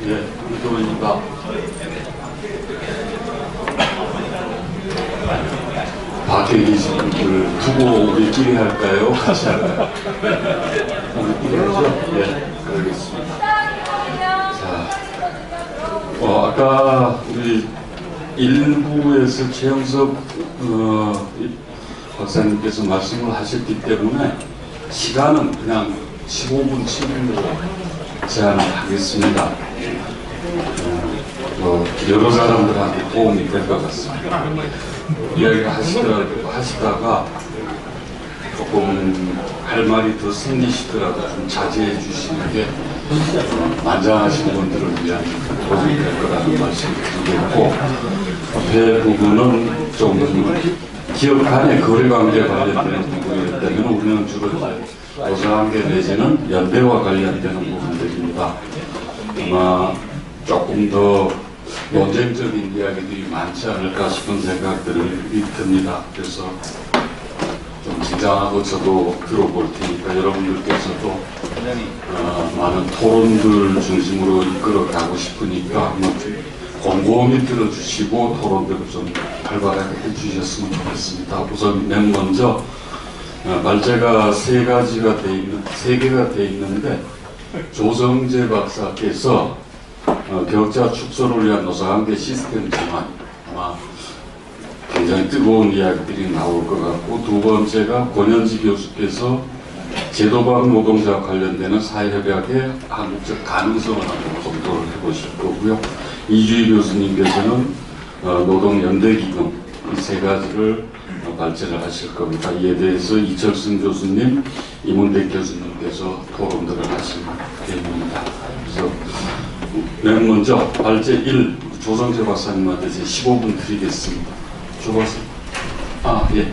예, 이도입니다. 밖에 계신 분들 두고 우리끼리 할까요? 같이 할까요? 우리끼리 하죠? 예, 알겠습니다. 자, 아까 우리 1부에서 최영석 박사님께서 말씀을 하셨기 때문에 시간은 그냥 15분 7분으로 제안을 하겠습니다. 여러 사람들한테 도움이 될 것 같습니다. 이야기를 하시다가 조금 할 말이 더 생기시더라도 좀 자제해 주시는 게 만장하신 분들을 위한 도움이 될 거라는 말씀을 드리겠고, 앞에 부분은 좀 기업 간의 거래관계 관련되는 부분이기 때문에 우리는 주로 노사관계 내지는 연대와 관련되는 부분들입니다. 아마 조금 더 논쟁적인 이야기들이 많지 않을까 싶은 생각들이 듭니다. 그래서 좀 긴장하고 저도 들어볼 테니까 여러분들께서도 많은 토론들 중심으로 이끌어 가고 싶으니까 곰곰이 들어주시고 토론들을 좀 활발하게 해주셨으면 좋겠습니다. 우선 맨 먼저 말제가 세 개가 돼 있는데 조성재 박사께서 격차 축소를 위한 노사관계 시스템 전환, 아마 굉장히 뜨거운 이야기들이 나올 것 같고, 두 번째가 권현지 교수께서 제도방 노동자와 관련되는 사회협약의 한국적 가능성을 한번 검토를 해보실 거고요. 이주희 교수님께서는 노동연대기금, 이 세 가지를 발제를 하실 겁니다. 이에 대해서 이철승 교수님, 이문택 교수님께서 토론들을 하실 계획입니다. 그래서 맨 먼저 발제 1 조성재 박사님한테 제 15분 드리겠습니다. 조 박사. 예.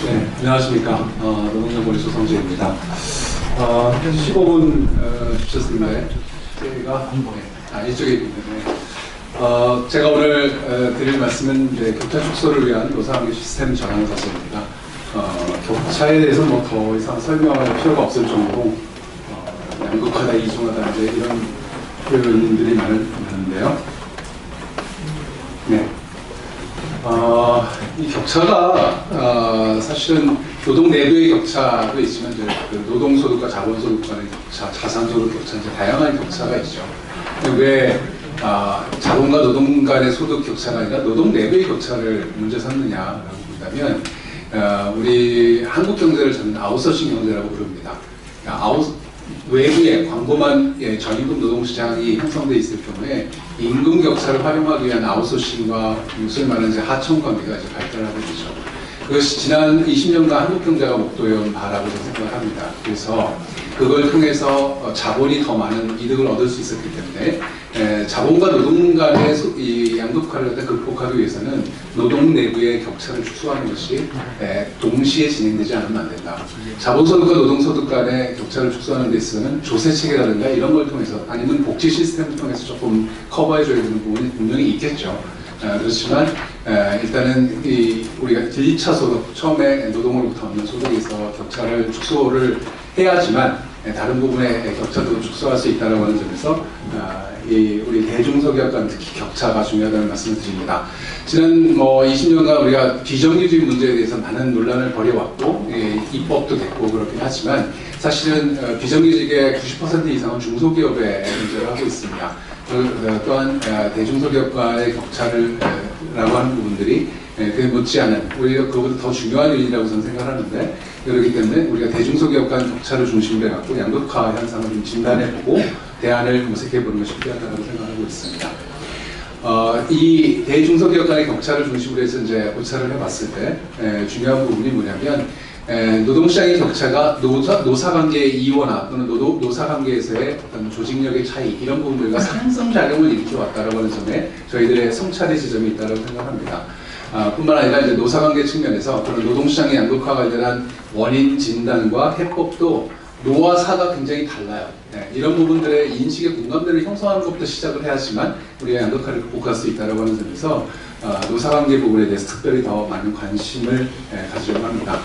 네, 안녕하십니까. 노동연구원 조성재입니다. 15분 주셨는데 제가 이쪽에 있는데 제가 오늘 드릴 말씀은 이제 격차 축소를 위한 노사관계 시스템 전환 과제입니다. 격차에 대해서 뭐 더 이상 설명할 필요가 없을 정도로 양극화다, 이중화다, 이제 이런 표현들이 많은데요. 네. 이 격차가 사실은 노동 내부의 격차도 있지만 이제 그 노동소득과 자본소득 간의 격차, 자산소득 격차, 이제 다양한 격차가 있죠. 왜 자본과 노동 간의 소득 격차가 아니라 노동 내부의 격차를 문제 삼느냐라고 본다면 우리 한국 경제를 저는 아웃소싱 경제라고 부릅니다. 외부에 광범한 전임금 노동시장이 형성되어 있을 경우에 임금 격차를 활용하기 위한 아웃소싱과 소위 말하는 이제 하청 관계가 이제 발달하게 되죠. 그것이 지난 20년간 한국 경제가 목도해온 바라고 생각을 합니다. 그래서 그걸 통해서 자본이 더 많은 이득을 얻을 수 있었기 때문에 자본과 노동 간의 이 양극화를 극복하기 위해서는 노동 내부의 격차를 축소하는 것이 동시에 진행되지 않으면 안 된다. 자본소득과 노동소득 간의 격차를 축소하는 데 있어서는 조세체계라든가 이런 걸 통해서, 아니면 복지 시스템을 통해서 조금 커버해줘야 되는 부분이 분명히 있겠죠. 그렇지만 일단은 우리가 1차 소득, 처음에 노동으로부터 얻는 소득에서 격차를 축소를 해야지만 다른 부분의 격차도 축소할 수 있다는 하는 점에서 우리 대중소기업 간 특히 격차가 중요하다는 말씀을 드립니다. 지난 20년간 우리가 비정규직 문제에 대해서 많은 논란을 벌여왔고 입법도 됐고 그렇긴 하지만 사실은 비정규직의 90% 이상은 중소기업에 문제를 하고 있습니다. 또한 대중소기업 간의 격차를 라고 하는 부분들이 그게 못지않은, 오히려 그것보다 더 중요한 요인이라고 저는 생각하는데, 그렇기 때문에 우리가 대중소기업 간 격차를 중심으로 해갖고 양극화 현상을 좀 진단해보고 대안을 모색해보는 것이 필요하다고 생각하고 있습니다. 이 대중소기업 간의 격차를 중심으로 해서 이제 고찰을 해봤을 때 중요한 부분이 뭐냐면, 노동시장의 격차가 노사관계의 이원화 또는 노사관계에서의 어떤 조직력의 차이, 이런 부분들과 상승작용을 일으켜왔다고 하는 점에 저희들의 성찰의 지점이 있다고 생각합니다. 뿐만 아니라 이제 노사관계 측면에서 그런 노동시장의 양극화 관련한 원인 진단과 해법도 노와 사가 굉장히 달라요. 이런 부분들의 인식의 공감대를 형성하는 것부터 시작을 해야지만 우리가 양극화를 극복할 수 있다고 하는 점에서 노사관계 부분에 대해서 특별히 더 많은 관심을 가지려고 합니다.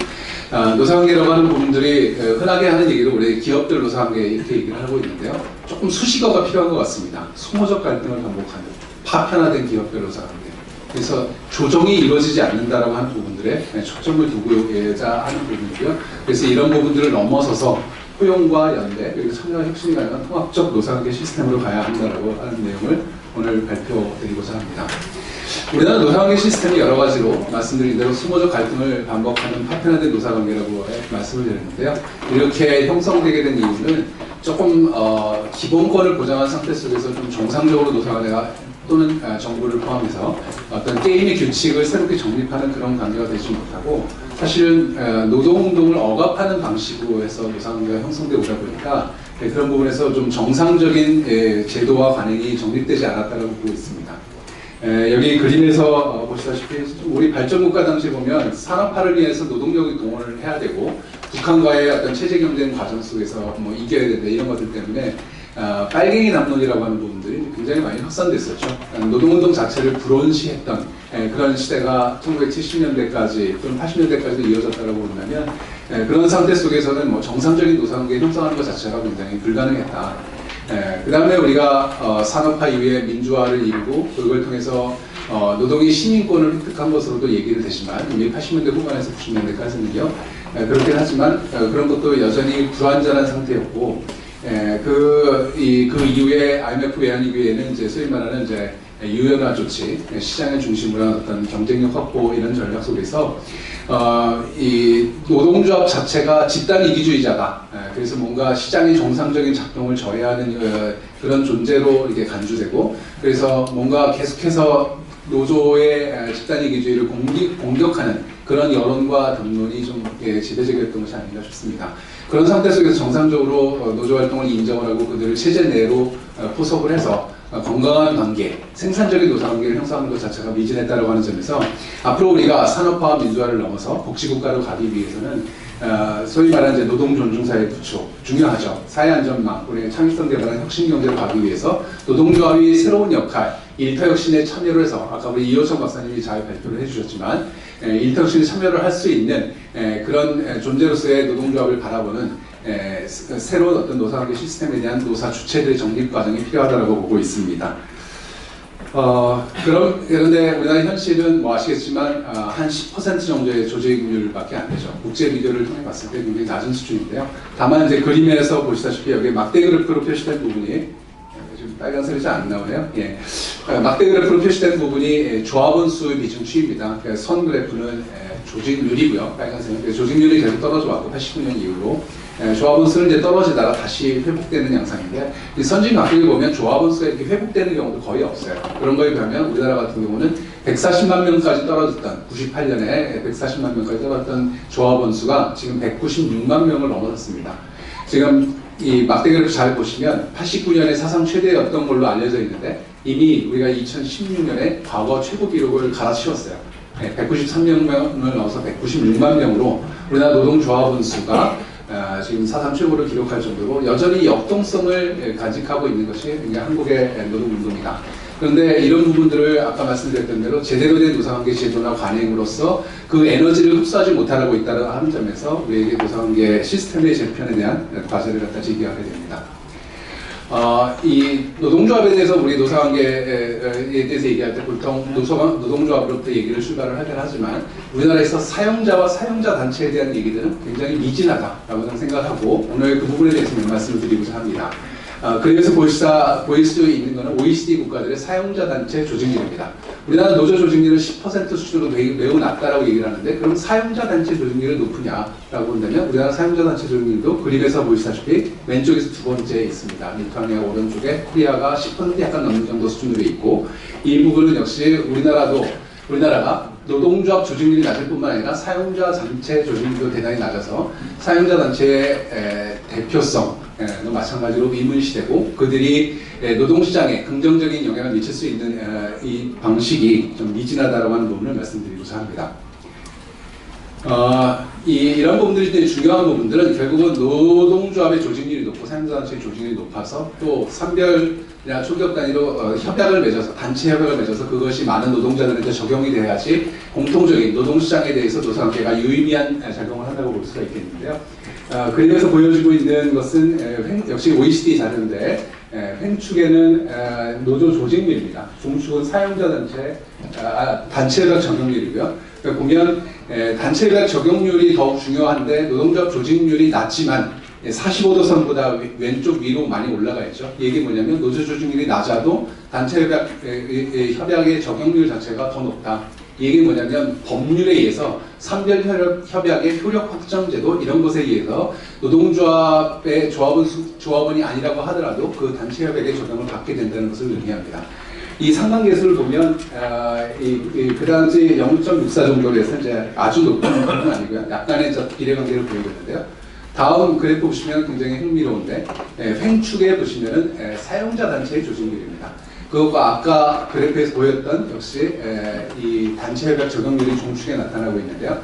노사관계라고 하는 부분들이 흔하게 하는 얘기로 우리 기업들 노사관계 이렇게 얘기를 하고 있는데요. 조금 수식어가 필요한 것 같습니다. 소모적 갈등을 반복하는 파편화된 기업별 노사관계. 그래서 조정이 이루어지지 않는다라고 하는 부분들에 초점을 두고자 하는 부분이고요. 그래서 이런 부분들을 넘어서서 포용과 연대 그리고 참여와 혁신이 가능한 통합적 노사관계 시스템으로 가야 한다라고 하는 내용을 오늘 발표드리고자 합니다. 우리나라 노사관계 시스템이 여러 가지로 말씀드린 대로 수모적 갈등을 반복하는 파편화된 노사관계라고 말씀을 드렸는데요. 이렇게 형성되게 된 이유는 조금 기본권을 보장한 상태 속에서 좀 정상적으로 노사관계가 또는 정부를 포함해서 어떤 게임의 규칙을 새롭게 정립하는 그런 관계가 되지 못하고 사실은 노동운동을 억압하는 방식으로 해서 노사관계가 형성되고 오다 보니까 그런 부분에서 좀 정상적인 제도와 관행이 정립되지 않았다고 보고 있습니다. 여기 그림에서 보시다시피 우리 발전국가 당시 보면 산업화를 위해서 노동력의 동원을 해야 되고 북한과의 어떤 체제 경쟁 과정 속에서 뭐 이겨야 된다 이런 것들 때문에 빨갱이 담론이라고 하는 부분들이 굉장히 많이 확산됐었죠. 노동운동 자체를 불온시했던 그런 시대가 1970년대까지 또는 80년대까지도 이어졌다고 본다면 그런 상태 속에서는 뭐 정상적인 노사관계 형성하는 것 자체가 굉장히 불가능했다. 그 다음에 우리가 산업화 이후에 민주화를 이루고 그걸 통해서 노동의 시민권을 획득한 것으로도 얘기를 되지만 이미 80년대 후반에서 90년대까지는요 그렇긴 하지만 그런 것도 여전히 불완전한 상태였고 그 이후에 IMF 외환 이후에는 이제 소위 말하는 이제 유연화 조치, 시장을 중심으로 한 어떤 경쟁력 확보 이런 전략 속에서 이 노동조합 자체가 집단 이기주의자다. 그래서 뭔가 시장의 정상적인 작동을 저해하는 그런 존재로 이게 간주되고 그래서 뭔가 계속해서 노조의 집단 이기주의를 공격하는 그런 여론과 담론이 좀 지배적이었던 것이 아닌가 싶습니다. 그런 상태 속에서 정상적으로 노조 활동을 인정을 하고 그들을 체제 내로 포섭을 해서 건강한 관계, 생산적인 노사관계를 형성하는 것 자체가 미진했다고 하는 점에서 앞으로 우리가 산업화와 민주화를 넘어서 복지국가로 가기 위해서는 소위 말하는 이제 노동존중사의 구축, 중요하죠. 사회안전망, 우리의 창의성 개발한 혁신경제로 가기 위해서 노동조합이 새로운 역할, 일터혁신에 참여를 해서 아까 우리 이호정 박사님이 잘 발표를 해주셨지만 일터혁신에 참여를 할 수 있는 그런 존재로서의 노동조합을 바라보는 새로운 어떤 노사관계 시스템에 대한 노사 주체들의 정립 과정이 필요하다고 보고 있습니다. 그런데 우리나라 현실은 뭐 아시겠지만 한 10% 정도의 조직률밖에 안 되죠. 국제 비교를 통해 봤을 때 굉장히 낮은 수준인데요. 다만 이제 그림에서 보시다시피 여기 막대 그래프로 표시된 부분이 지금 빨간색이 잘 안 나오네요. 예. 막대 그래프로 표시된 부분이 조합원 수 비중 추이입니다. 선 그래프는 조직률이고요. 빨간색은 조직률이 계속 떨어져 왔고 89년 이후로 조합원 수는 이제 떨어지다가 다시 회복되는 양상인데 이 선진 각국을 보면 조합원 수가 이렇게 회복되는 경우도 거의 없어요. 그런 거에 비하면 우리나라 같은 경우는 140만 명까지 떨어졌던 98년에 140만 명까지 떨어졌던 조합원 수가 지금 196만 명을 넘어섰습니다. 지금 이 막대 그래프 잘 보시면 89년에 사상 최대였던 걸로 알려져 있는데 이미 우리가 2016년에 과거 최고 기록을 갈아치웠어요. 193명을 넘어서 196만 명으로 우리나라 노동조합원 수가 지금 사상 최고를 기록할 정도로 여전히 역동성을 간직하고 있는 것이 한국의 노동운동이다. 그런데 이런 부분들을 아까 말씀드렸던 대로 제대로 된 노사관계 제도나 관행으로서 그 에너지를 흡수하지 못하고 있다는 하는 점에서 우리에게 노사관계 시스템의 재편에 대한 과제를 갖다 제기하게 됩니다. 이 노동조합에 대해서 우리 노사관계에 대해서 얘기할 때 보통 노동조합으로부터 얘기를 출발을 하긴 하지만 우리나라에서 사용자와 사용자 단체에 대한 얘기들은 굉장히 미진하다라고 생각하고 오늘 그 부분에 대해서 몇 말씀을 드리고자 합니다. 그래서 보일 수 있는 것은 OECD 국가들의 사용자 단체 조직률입니다. 우리나라 노조 조직률은 10% 수준으로 매우 낮다라고 얘기를 하는데 그럼 사용자 단체 조직률이 높으냐라고 본다면 우리나라 사용자 단체 조직률도 그림에서 보시다시피 왼쪽에서 두 번째에 있습니다. 리투아니아 오른쪽에 코리아가 10% 약간 넘는 정도 수준으로 있고 이 부분은 역시 우리나라가 노동조합 조직률이 낮을 뿐만 아니라 사용자 단체 조직률도 대단히 낮아서 사용자 단체의 대표성도 마찬가지로 의문시되고 그들이 노동시장에 긍정적인 영향을 미칠 수 있는 이 방식이 좀 미진하다고 하는 부분을 말씀드리고자 합니다. 이런 부분들이 되게 중요한 부분들은 결국은 노동조합의 조직률이 높고 사용자단체의 조직률이 높아서 또 선별이나 초기업 단위로 협약을 맺어서 단체 협약을 맺어서 그것이 많은 노동자들한테 적용이 돼야지 공통적인 노동시장에 대해서 노사관계가 유의미한 작용을 한다고 볼 수가 있겠는데요. 그림에서 보여지고 있는 것은 역시 OECD 자료인데 횡축에는 노조 조직률입니다. 중축은 사용자 단체, 단체별 적용률이고요. 그러니까 보면 단체별 적용률이 더욱 중요한데 노동조합 조직률이 낮지만 45도 선보다 왼쪽 위로 많이 올라가 있죠. 이게 뭐냐면 노조 조직률이 낮아도 단체 협약의 적용률 자체가 더 높다. 이게 뭐냐면 법률에 의해서 산별 협약의 효력 확정 제도 이런 것에 의해서 노동조합의 조합원이 아니라고 하더라도 그 단체 협약의 적용을 받게 된다는 것을 의미합니다. 이 상관계수를 보면 그 당시 0.64 정도로 해서 이제 아주 높은 건 아니고요. 약간의 비례관계를 보이고 있는데요. 다음 그래프 보시면 굉장히 흥미로운데 횡축에 보시면은 사용자 단체의 조직률입니다. 그것과 아까 그래프에서 보였던 역시 이 단체 협약 적용률이 중축에 나타나고 있는데요.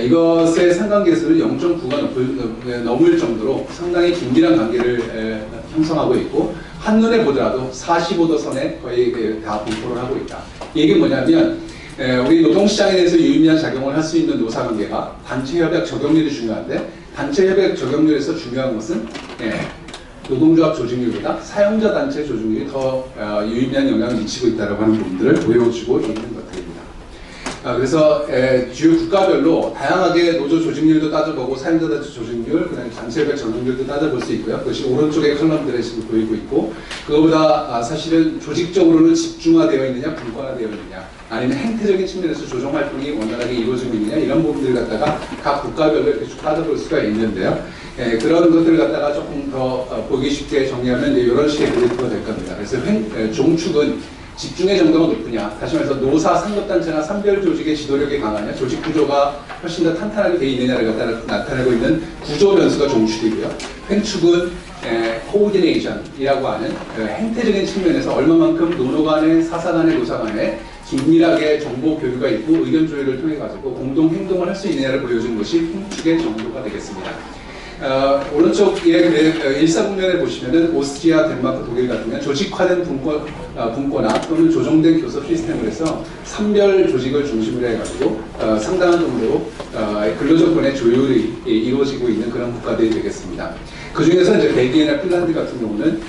이것의 상관계수를 0.9가 넘을 정도로 상당히 긴밀한 관계를 형성하고 있고 한눈에 보더라도 45도 선에 거의 다 분포를 하고 있다. 이게 뭐냐면 우리 노동시장에 대해서 유의미한 작용을 할 수 있는 노사관계가 단체 협약 적용률이 중요한데 단체 협약 적용률에서 중요한 것은 노동조합 조직률보다 사용자 단체 조직률이 더 유의미한 영향을 미치고 있다는 부분들을 보여주고 있는 것들입니다. 그래서 주요 국가별로 다양하게 노조 조직률도 따져보고 사용자 단체 조직률, 그다음에 단체 협약 적용률도 따져볼 수 있고요. 그것이 오른쪽의 컬럼들에 지금 보이고 있고 그거보다 사실은 조직적으로는 집중화되어 있느냐 분권화되어 있느냐 아니면 행태적인 측면에서 조정 활동이 원활하게 이루어지고 있느냐 이런 부분들을 갖다가 각 국가별로 이렇게 쭉 따져볼 수가 있는데요. 그런 것들을 갖다가 조금 더 보기 쉽게 정리하면 이런 식의 그래프가 될 겁니다. 그래서 종축은 집중의 정도가 높으냐, 다시 말해서 노사 상급단체나 산별 조직의 지도력이 강하냐, 조직 구조가 훨씬 더 탄탄하게 되어 있느냐를 갖다 나타내고 있는 구조 변수가 종축이고요. 횡축은 코오디네이션이라고 하는 행태적인 측면에서 얼마만큼 노노 간의 사사 간의 노사 간의 긴밀하게 정보 교류가 있고 의견 조율을 통해 가지고 공동 행동을 할 수 있느냐를 보여주는 것이 횡축의 정도가 되겠습니다. 오른쪽에 일사국면에 보시면은 오스트리아, 덴마크, 독일 같으면 조직화된 분권화 또는 조정된 교섭 시스템을 해서 산별 조직을 중심으로 해가지고 상당한 정도로 근로조건의 조율이 이루어지고 있는 그런 국가들이 되겠습니다. 그 중에서 이제 벨기에나 핀란드 같은 경우는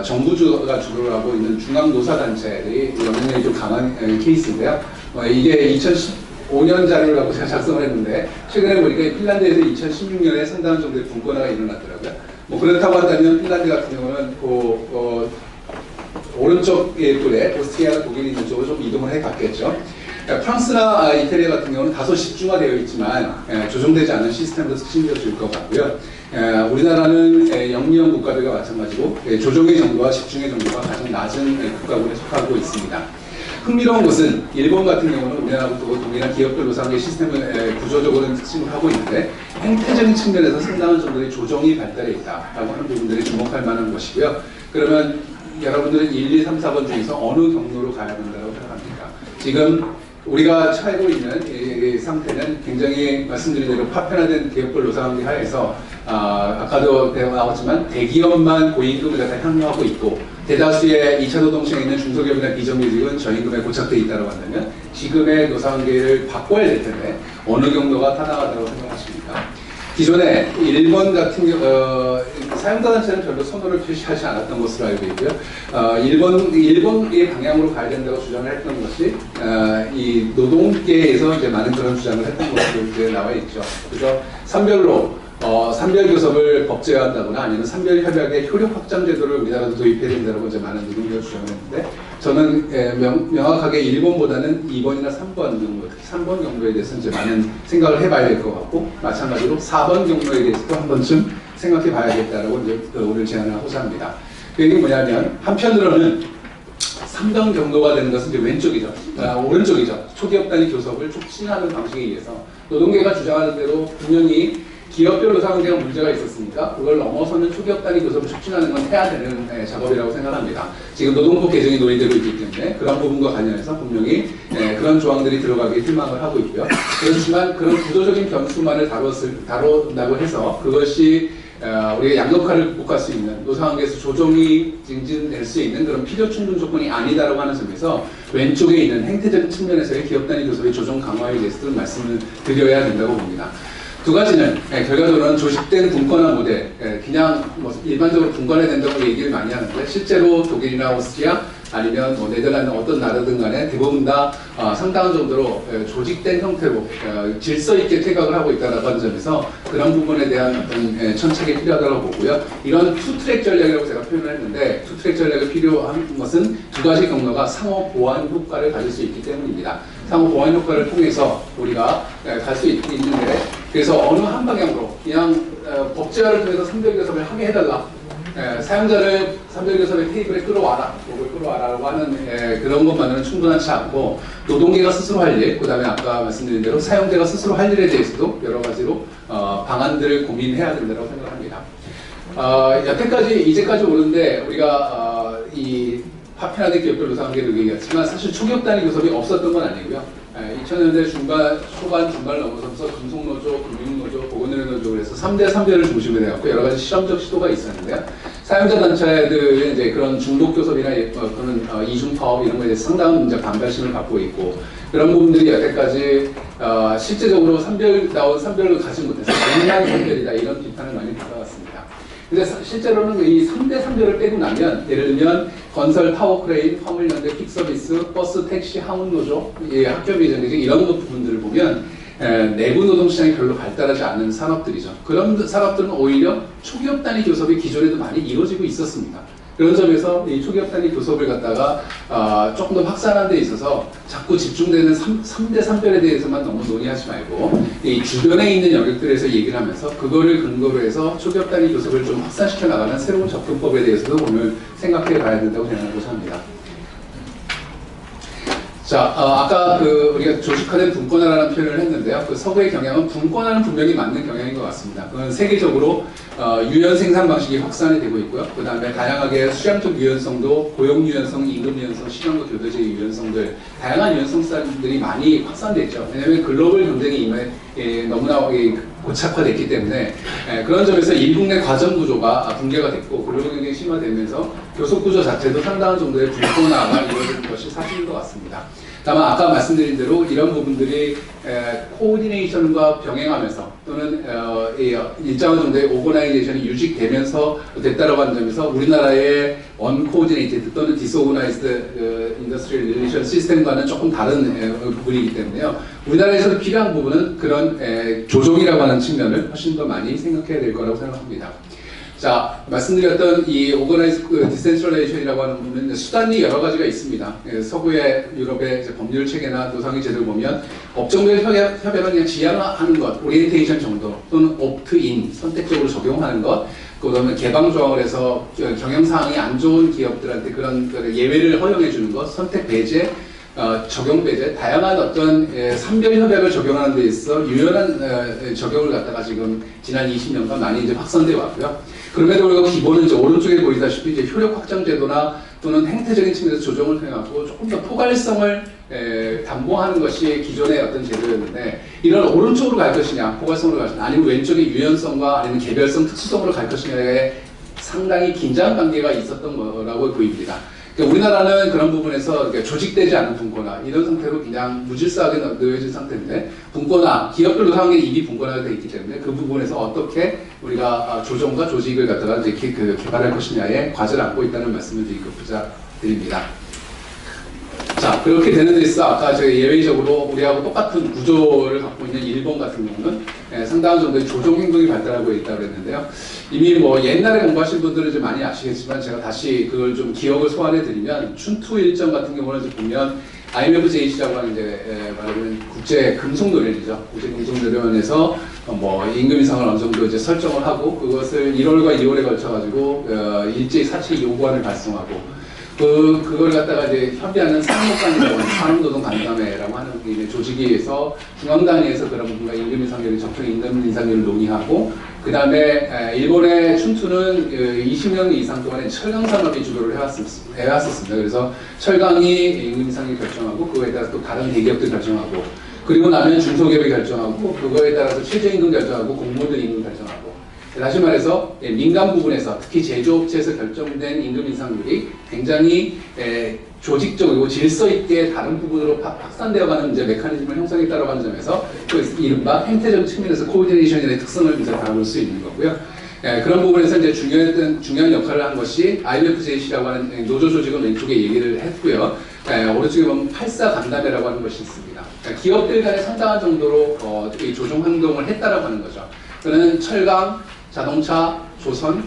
정부가 주도를 하고 있는 중앙노사단체들이 영향력이 좀 강한 케이스인데요. 이게 2015년 자료를 갖고 제가 작성을 했는데 최근에 보니까 핀란드에서 2016년에 상당한 정도의 분권화가 일어났더라고요. 뭐 그렇다고 한다면 핀란드 같은 경우는 오른쪽의 뿔에 오스트리아, 독일이 있는 쪽으로 좀 이동을 해 갔겠죠. 프랑스나 이태리 같은 경우는 다소 집중화되어 있지만 조정되지 않은 시스템도 신겨줄 것 같고요. 우리나라는 영미형 국가들과 마찬가지고 조정의 정도와 집중의 정도가 가장 낮은 국가군에 속하고 있습니다. 흥미로운 것은 일본 같은 경우는 우리나라하고 동일한 기업별 노사관계 시스템을 구조적으로 특징을 하고 있는데 행태적인 측면에서 상당한 정도의 조정이 발달해 있다라고 하는 부분들이 주목할 만한 것이고요. 그러면 여러분들은 1, 2, 3, 4번 중에서 어느 경로로 가야 된다고 생각합니까? 지금 우리가 처하고 있는 이 상태는 굉장히 말씀드린 대로 파편화된 기업별 노사관계 하에서 아까도 나왔지만 대기업만 고임금을 갖다 향유하고 있고 대다수의 2차 노동시장에 있는 중소기업이나 비정규직은 저임금에 고착되어 있다고 한다면 지금의 노사관계를 바꿔야 될 텐데 어느 경로가 타당하다고 생각하십니까? 기존에 일본 같은 사용자단체는 별로 선호를 표시하지 않았던 것으로 알고 있고요. 일본의 방향으로 가야 된다고 주장을 했던 것이 이 노동계에서 이제 많은 그런 주장을 했던 것으로 이제 나와 있죠. 그래서 산별 교섭을 법제화한다거나 아니면 산별 협약의 효력 확장 제도를 우리나라도 도입해야 된다고 이제 많은 노동계가 주장을 했는데 저는 명확하게 일본보다는 2번이나 3번 경로, 특히 3번 경로에 대해서 이제 많은 생각을 해봐야 될 것 같고 마찬가지로 4번 경로에 대해서도 한 번쯤 생각해 봐야겠다라고 이제 오늘 제안을 하고자 합니다. 그게 뭐냐면 한편으로는 3번 경로가 되는 것은 이제 왼쪽이죠. 오른쪽이죠. 초기업 단위 교섭을 촉진하는 방식에 의해서 노동계가 주장하는 대로 분명히 기업별 노사관계가 문제가 있었으니까 그걸 넘어서는 초기업 단위 교섭을 촉진하는 건 해야 되는 작업이라고 생각합니다. 지금 노동법 개정이 논의되고 있기 때문에 그런 부분과 관련해서 분명히 그런 조항들이 들어가길 희망을 하고 있고요. 그렇지만 그런 구조적인 변수만을 다룬다고 해서 그것이 우리가 양극화를 극복할 수 있는 노사관계에서 조정이 증진될 수 있는 그런 필요 충분 조건이 아니다라고 하는 점에서 왼쪽에 있는 행태적인 측면에서의 기업 단위 교섭의 조정 강화에 대해서도 말씀을 드려야 된다고 봅니다. 두 가지는 결과적으로는 조직된 분권화 모델, 그냥 뭐 일반적으로 분권해야 된다고 얘기를 많이 하는데 실제로 독일이나 오스트리아 아니면 뭐 네덜란드 어떤 나라든 간에 대부분 다 상당한 정도로 조직된 형태로 질서 있게 퇴각을 하고 있다는 하는 점에서 그런 부분에 대한 어떤 천착이 필요하다고 보고요. 이런 투트랙 전략이라고 제가 표현을 했는데 투트랙 전략이 필요한 것은 두 가지 경로가 상호 보완 효과를 가질 수 있기 때문입니다. 상호 보완 효과를 통해서 우리가 갈 수 있는데 그래서 어느 한 방향으로 그냥 법제화를 통해서 선별교섭을 하게 해달라. 사용자를 선별교섭의 테이블에 끌어와라, 목을 끌어와라라고 하는 그런 것만으로는 충분하지 않고 노동계가 스스로 할 일, 그 다음에 아까 말씀드린 대로 사용자가 스스로 할 일에 대해서도 여러 가지로 방안들을 고민해야 된다고 생각합니다. 여태까지 이제까지 오는데 우리가 이 파편화된 기업별 노사관계를 얘기했지만 사실 초기업 단위 교섭이 없었던 건 아니고요. 2000년대 초반 중반을 넘어서면서 금속노조, 금융노조, 보건의료노조 그래서 3대 3대를 중심으로 해갖고 여러 가지 실험적 시도가 있었는데요. 사용자 단체들은 이제 그런 중복 교섭이나 그런 이중 파업 이런 거에 대해서 상당한 이제 반발심을 갖고 있고 그런 부분들이 여태까지 실제적으로 나온 선별을 가지 못해서 백만 선별이다 이런 비판을 많이 받아왔습니다. 근데 실제로는 이 3대 3별을 빼고 나면 예를 들면 건설, 타워크레인, 화물연대, 픽서비스, 버스, 택시, 항운노조, 학교비 정책 이런 부분들을 보면 내부 노동시장이 별로 발달하지 않는 산업들이죠. 그런 산업들은 오히려 초기업 단위 교섭이 기존에도 많이 이루어지고 있었습니다. 그런 점에서 이 초기업 단위 교섭을 갖다가 조금 더 확산하는 데 있어서 자꾸 집중되는 3대 3별에 대해서만 너무 논의하지 말고 이 주변에 있는 영역들에서 얘기를 하면서 그거를 근거로 해서 초기업 단위 교섭을 좀 확산시켜 나가는 새로운 접근법에 대해서도 오늘 생각해 봐야 된다고 생각하고 합니다. 자, 아까 우리가 조직화된 분권화라는 표현을 했는데요. 그 서구의 경향은 분권화는 분명히 맞는 경향인 것 같습니다. 그건 세계적으로 유연 생산 방식이 확산이 되고 있고요. 그 다음에 다양하게 수량적 유연성도 고용 유연성, 임금 유연성, 시장과 교대적 유연성들 다양한 유연성들이 많이 확산됐죠. 왜냐하면 글로벌 경쟁이 너무나 고착화됐기 때문에 그런 점에서 일국 내 과정 구조가 붕괴가 됐고 글로벌 경쟁이 심화되면서 교섭 구조 자체도 상당한 정도의 분권화가 이루어지는 것이 사실인 것 같습니다. 다만 아까 말씀드린 대로 이런 부분들이 코오디네이션과 병행하면서 또는 일정한 정도의 오거나이제이션이 유지되면서 됐다라고 하는 점에서 우리나라의 언코오디네이티드 또는 디스오거나이즈드 인더스트리얼 릴레이션 시스템과는 조금 다른 부분이기 때문에요. 우리나라에서도 필요한 부분은 그런 조정이라고 하는 측면을 훨씬 더 많이 생각해야 될 거라고 생각합니다. 자, 말씀드렸던 이 오거나이즈 디센트럴레이션이라고 하는 부분은 수단이 여러 가지가 있습니다. 서구의 유럽의 이제 법률 체계나 노상의 제도를 보면 업종별 협약을 그냥 지향하는 것, 오리엔테이션 정도 또는 옵트인 선택적으로 적용하는 것, 그다음에 개방 조항을 해서 경영 상황이 안 좋은 기업들한테 그런 예외를 허용해 주는 것, 선택 배제, 적용 배제, 다양한 어떤 산별 협약을 적용하는 데 있어 유연한 적용을 갖다가 지금 지난 20년간 많이 이제 확산되어 왔고요. 그럼에도 불구하고 기본은 이제 오른쪽에 보이다시피 이제 효력 확장 제도나 또는 행태적인 측면에서 조정을 통해갖고 조금 더 포괄성을 담보하는 것이 기존의 어떤 제도였는데 이런 오른쪽으로 갈 것이냐, 포괄성으로 갈 것이냐, 아니면 왼쪽의 유연성과 아니면 개별성, 특수성으로 갈 것이냐에 상당히 긴장 관계가 있었던 거라고 보입니다. 그러니까 우리나라는 그런 부분에서 조직되지 않은 분권화 이런 상태로 그냥 무질서하게 놓여진 상태인데 분권화, 기업별 노사관계 이미 분권화가 되어 있기 때문에 그 부분에서 어떻게 우리가 조정과 조직을 갖다가 이제 개발할 것이냐에 과제를 안고 있다는 말씀을 드립니다. 자, 그렇게 되는 데 있어 아까 제가 예외적으로 우리하고 똑같은 구조를 갖고 있는 일본 같은 경우는 상당한 정도의 조정 행동이 발달하고 있다고 그랬는데요. 이미 뭐 옛날에 공부하신 분들은 이제 많이 아시겠지만 제가 다시 그걸 좀 기억을 소환해 드리면 춘투 일정 같은 경우는 이제 보면 IMF-JC라고 하는 이제 말하자면 국제 금속노련이죠. 국제 금속노련에서 뭐 임금 인상을 어느 정도 이제 설정을 하고 그것을 1월과 2월에 걸쳐 가지고 일제히 사측 요구안을 발송하고 그걸 갖다가 이제 협의하는 상목간이라고 하는 산업노동간담회라고 하는 이제 조직위에서 중앙단위에서 그런 부분과 임금 인상률, 적정 임금 인상률을 논의하고, 그 다음에 일본의 춘투는 20년 이상 동안에 철강 산업이 주도를 해왔었습니다. 그래서 철강이 임금 인상률 결정하고, 그거에 따라서 또 다른 대기업들 결정하고, 그리고 나면 중소기업이 결정하고, 그거에 따라서 최저임금 결정하고, 공무원들 임금 결정하고. 다시 말해서 민간 부분에서 특히 제조업체에서 결정된 임금 인상률이 굉장히 조직적이고 질서 있게 다른 부분으로 확산되어가는 이제 메커니즘을 형성했다고 하는 점에서 그 이른바 행태적 측면에서 코오디네이션의 특성을 이제 바라볼 수 있는 거고요. 그런 부분에서 이제 중요한 역할을 한 것이 IMF-JC라고 하는 노조 조직은 왼쪽에 얘기를 했고요. 오른쪽에 보면 84 간담회라고 하는 것이 있습니다. 기업들 간에 상당한 정도로 이 조정 행동을 했다라고 하는 거죠. 그는 철강, 자동차, 조선,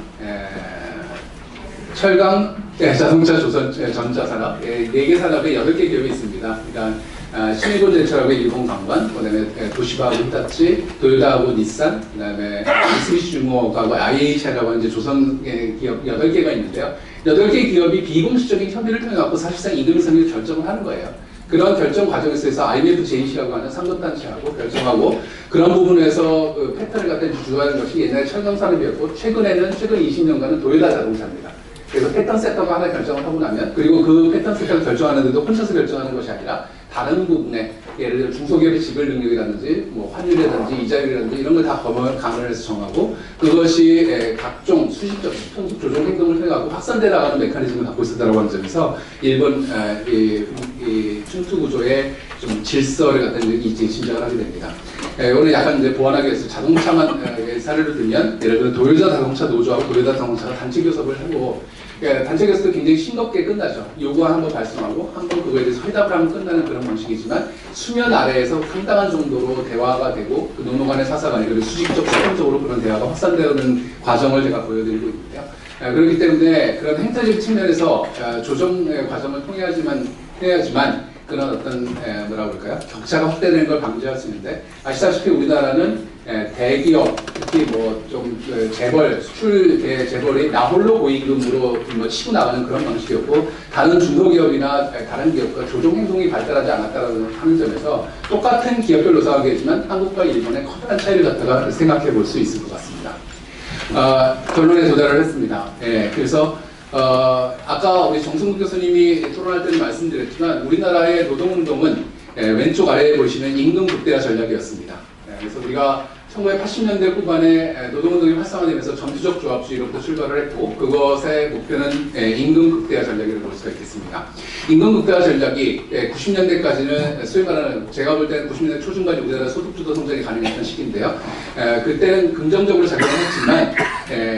철강, 자동차, 조선, 전자산업, 4개 산업에 8개 기업이 있습니다. 그러니까 신일본제철하고 일본관관, 그다음에 도시바하고 히타치, 도요타하고 닛산, 그다음에 미쓰비시 중공업하고 IH라고 하는 이제 조선 기업 8개가 있는데요. 8개 기업이 비공식적인 협의를 통해 갖고 사실상 임금 인상률 결정을 하는 거예요. 그런 결정 과정에서 IMF-JC라고 하는 상급단체하고 결정하고, 그런 부분에서 그 패턴을 갖다 주도하는 것이 옛날에 철강산업이었고, 최근 20년간은 도요타 자동차입니다. 그래서 패턴 세터가 하나 결정을 하고 나면, 그리고 그 패턴 세터를 결정하는데도 혼자서 결정하는 것이 아니라 다른 부분에, 예를 들어 중소기업의 지불 능력이라든지 뭐 환율이라든지 이자율이라든지 이런 걸 다 감안을 해서 정하고, 그것이 각종 수식적 편속 조정 행동을 해가고 확산돼 나가는 메커니즘을 갖고 있었다고 하는 점에서 일본 이 춘투 구조의 좀 질서를 갖다 이제 진정을 하게 됩니다. 오늘 약간 이제 보완하기 위해서 자동차만 사례를 들면, 예를 들어 도요타 자동차 노조하고 도요타 자동차가 단체 교섭을 하고, 단체 교섭도 굉장히 싱겁게 끝나죠. 요구안 한번 발송하고 한번 그거에 대해서 회답을 하면 끝나는 그런 방식이지만, 수면 아래에서 상당한 정도로 대화가 되고, 그 노노 간의 사사가 아니고 수직적, 수평적으로 그런 대화가 확산되는 과정을 제가 보여드리고 있는데요. 그렇기 때문에 그런 행태적 측면에서 조정 과정을 해야지만 그런 어떤 뭐라 그럴까요? 격차가 확대되는 걸 방지할 수 있는데, 아시다시피 우리나라는 대기업, 특히 뭐 좀 재벌, 수출 재벌이 나홀로 고임금으로 뭐 치고 나가는 그런 방식이었고, 다른 중소기업이나 다른 기업과 조정 행동이 발달하지 않았다는 하는 점에서 똑같은 기업별로 사하겠지만 한국과 일본의 커다란 차이를 갖다가 생각해 볼 수 있을 것 같습니다. 결론에 도달을 했습니다. 그래서 아까 우리 정승국 교수님이 토론할 때는 말씀드렸지만, 우리나라의 노동운동은 왼쪽 아래에 보시면 임금 극대화 전략이었습니다. 그래서 우리가 1980년대 후반에 노동운동이 활성화되면서 전투적 조합주의로부터 출발을 했고, 그것의 목표는 임금 극대화 전략이라고 볼 수가 있겠습니다. 임금 극대화 전략이 90년대까지는 소위 말하는, 제가 볼 때는 90년대 초중까지 우리나라 소득주도 성장이 가능했던 시기인데요. 그때는 긍정적으로 작용을 했지만,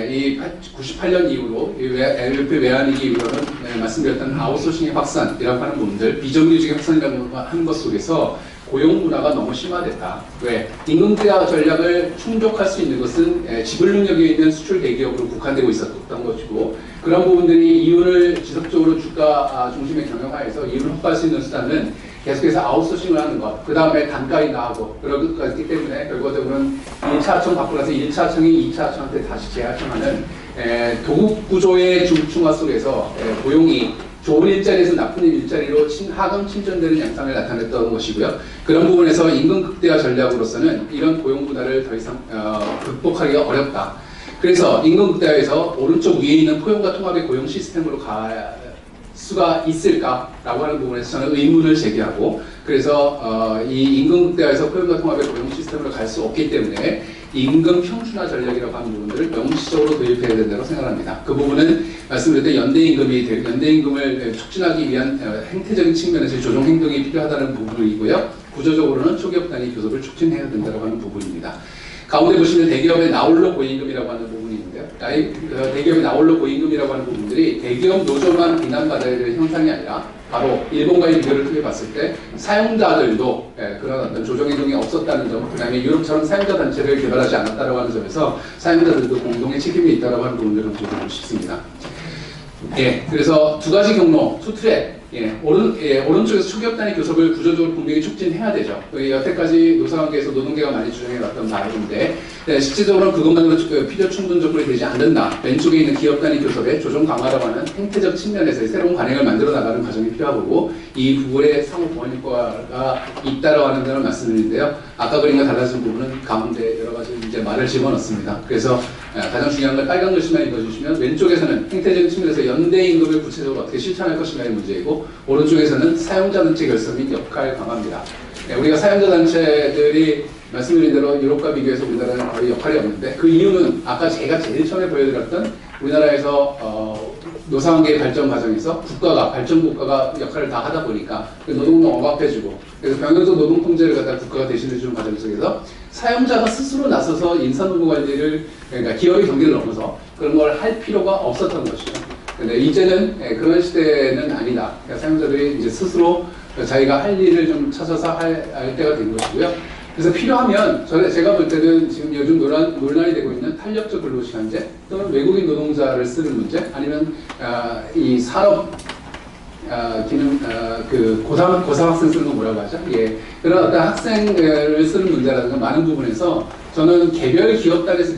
이 98년 이후로 LP 외환위기 이후로는 말씀드렸던 아웃소싱의 확산이라고 하는 부분들, 비정규직의 확산이라고 하는 것 속에서 고용 문화가 너무 심화됐다. 왜? 임금 극대화 전략을 충족할 수 있는 것은 지불 능력이 있는 수출 대기업으로 국한되고 있었던 것이고, 그런 부분들이 이윤을 지속적으로 주가 중심의 경영하에서 이윤을 확보할 수 있는 수단은 계속해서 아웃소싱을 하는 것, 그 다음에 단가 인하하고 그렇기 때문에 결과적으로는 1차 하청 받고 나서 1차 하청이 2차 하청한테 다시 재하청하는 도급 구조의 중충화 속에서 고용이 좋은 일자리에서 나쁜 일자리로 하강 침전되는 양상을 나타냈던 것이고요. 그런 부분에서 임금 극대화 전략으로서는 이런 고용 분할을 더 이상 극복하기가 어렵다. 그래서 임금 극대화에서 오른쪽 위에 있는 포용과 통합의 고용 시스템으로 갈 수가 있을까라고 하는 부분에서 저는 의문을 제기하고, 그래서 이 임금 극대화에서 포용과 통합의 고용 시스템으로 갈 수 없기 때문에 임금 평준화 전략이라고 하는 부분들을 명시적으로 도입해야 된다고 생각합니다. 그 부분은 말씀드릴 때 연대임금을 촉진하기 위한 행태적인 측면에서 조정 행동이 필요하다는 부분이고요. 구조적으로는 초기업 단위 교섭을 촉진해야 된다고 하는 부분입니다. 가운데 보시면 대기업의 나홀로 고임금이라고 하는 부분이 있는데요. 대기업의 나홀로 고임금이라고 하는 부분들이 대기업 노조만 비난받아야 될 현상이 아니라, 바로 일본과의 비교를 통해 봤을 때 사용자들도 그런 어떤 조정행동이 없었다는 점, 그 다음에 유럽처럼 사용자 단체를 개발하지 않았다고 하는 점에서 사용자들도 공동의 책임이 있다고 하는 부분들을 보고 싶습니다. 그래서 두 가지 경로, 투 트랙, 오른쪽에서 초기업단위 교섭을 구조적으로 분명히 촉진해야 되죠. 여태까지 노사관계에서 노동계가 많이 주장해왔던 바람인데 실질적으로는 그것만으로 필요 충분 조건이 되지 않는다. 왼쪽에 있는 기업단위 교섭의 조정 강화라고 하는 행태적 측면에서의 새로운 관행을 만들어 나가는 과정이 필요하고 이 부분에 상호 보완 효과가 있다라고 하는 점을 말씀드리는데요. 아까 그림과 달라진 부분은 가운데 여러 가지 이제 말을 집어넣습니다. 그래서 가장 중요한 건 빨간 글씨만 읽어주시면 왼쪽에서는 행태적인 측면에서 연대 임금을 구체적으로 어떻게 실천할 것인가의 문제이고 오른쪽에서는 사용자 단체 결성 및 역할 강화입니다. 우리가 사용자 단체들이 말씀드린 대로 유럽과 비교해서 우리나라는 거의 역할이 없는데 그 이유는 아까 제가 제일 처음에 보여드렸던 우리나라에서 노사관계의 발전 과정에서 발전 국가가 역할을 다 하다 보니까 노동도 억압해주고 그래서 병역적 노동 통제를 갖다 국가가 대신해주는 과정 속에서 사용자가 스스로 나서서 인사노무 관리를 그러니까 기업의 경계를 넘어서 그런 걸 할 필요가 없었던 것이죠. 근데 이제는 그런 시대는 아니다. 그러니까 사용자들이 이제 스스로 자기가 할 일을 좀 찾아서 할 때가 된 것이고요. 그래서 필요하면 제가 볼 때는 지금 요즘 논란이 되고 있는 탄력적 근로시간제 또는 외국인 노동자를 쓰는 문제 아니면 이 산업 기능 그 고등학생 쓰는 거 뭐라고 하죠? 예. 그런 어떤 학생을 쓰는 문제라든가 많은 부분에서 저는 개별 기업단에서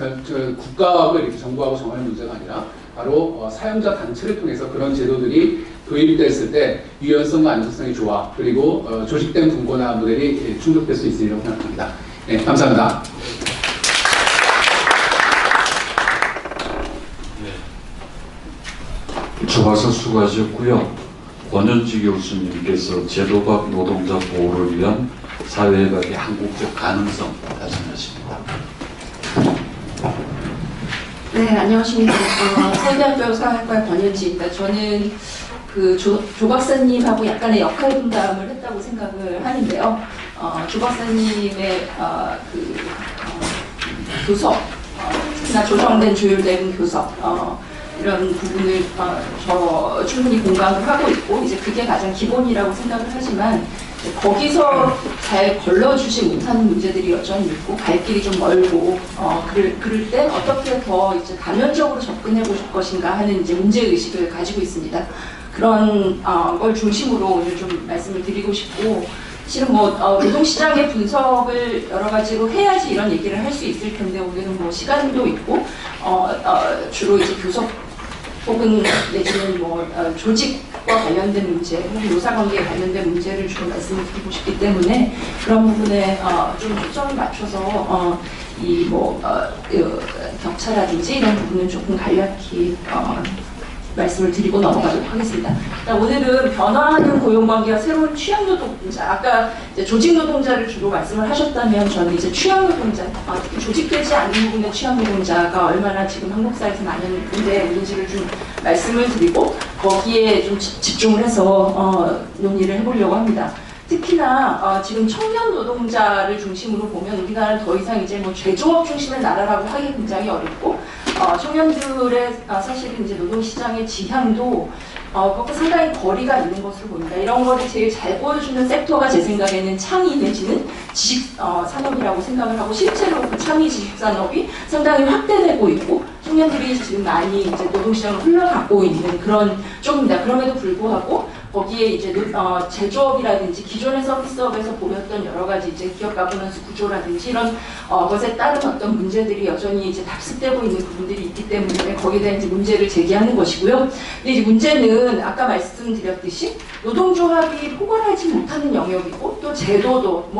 국가하고 이렇게 정부하고 정할 문제가 아니라 바로 사용자 단체를 통해서 그런 제도들이 도입됐을 때 유연성과 안정성이 좋아 그리고 조직된 분권화 모델이 충족될 수 있으리라고 생각합니다. 네, 감사합니다. 조박사 수고하셨고요. 권현지 교수님께서 제도밥 노동자 보호를 위한 사회개혁의 한국적 가능성 말씀하십니다. 네, 안녕하십니까. 서울대학교 사회학과 권현지입니다. 저는 조 박사님하고 약간의 역할 분담을 했다고 생각을 하는데요. 조 박사님의 교섭, 특히나 조정된 조율된 교섭, 이런 부분을 저 충분히 공감을 하고 있고 이제 그게 가장 기본이라고 생각을 하지만 거기서 잘 걸러주지 못하는 문제들이 여전히 있고 갈 길이 좀 멀고 그럴 때 어떻게 더 이제 다면적으로 접근해 보실 것인가 하는 이제 문제 의식을 가지고 있습니다. 그런 걸 중심으로 오늘 좀 말씀을 드리고 싶고 실은 노동시장의 분석을 여러 가지로 해야지 이런 얘기를 할 수 있을 텐데 오늘은 시간도 있고 주로 이제 교섭 혹은 내지는 조직과 관련된 문제, 혹은 노사관계에 관련된 문제를 주로 말씀을 드리고 싶기 때문에 그런 부분에 좀 초점을 맞춰서 격차라든지 이런 부분은 조금 간략히 말씀을 드리고 넘어가도록 하겠습니다. 오늘은 변화하는 고용관계와 새로운 취약노동자, 아까 이제 조직노동자를 주로 말씀을 하셨다면 저는 이제 취약노동자, 특히 조직되지 않는 부분의 취약노동자가 얼마나 지금 한국 사회에서 많은 문제에 있는지를 좀 말씀을 드리고 거기에 좀 집중을 해서 논의를 해보려고 합니다. 특히나 지금 청년 노동자를 중심으로 보면 우리나라는 더 이상 이제 제조업 중심의 나라라고 하기 굉장히 어렵고 청년들의 사실은 이제 노동시장의 지향도 그것과 상당히 거리가 있는 것으로 보입니다. 이런 거를 제일 잘 보여주는 섹터가 제 생각에는 창의 내지는 지식 산업이라고 생각을 하고 실제로 그 창의 지식 산업이 상당히 확대되고 있고 청년들이 지금 많이 이제 노동시장을 흘러가고 있는 그런 쪽입니다. 그럼에도 불구하고 거기에 이제 제조업이라든지 기존의 서비스업에서 보였던 여러 가지 이제 기업 가버넌스 구조라든지 이런 것에 따른 어떤 문제들이 여전히 이제 답습되고 있는 부분들이 있기 때문에 거기에 대한 이제 문제를 제기하는 것이고요. 근데 이제 문제는 아까 말씀드렸듯이 노동조합이 포괄하지 못하는 영역이고 또 제도도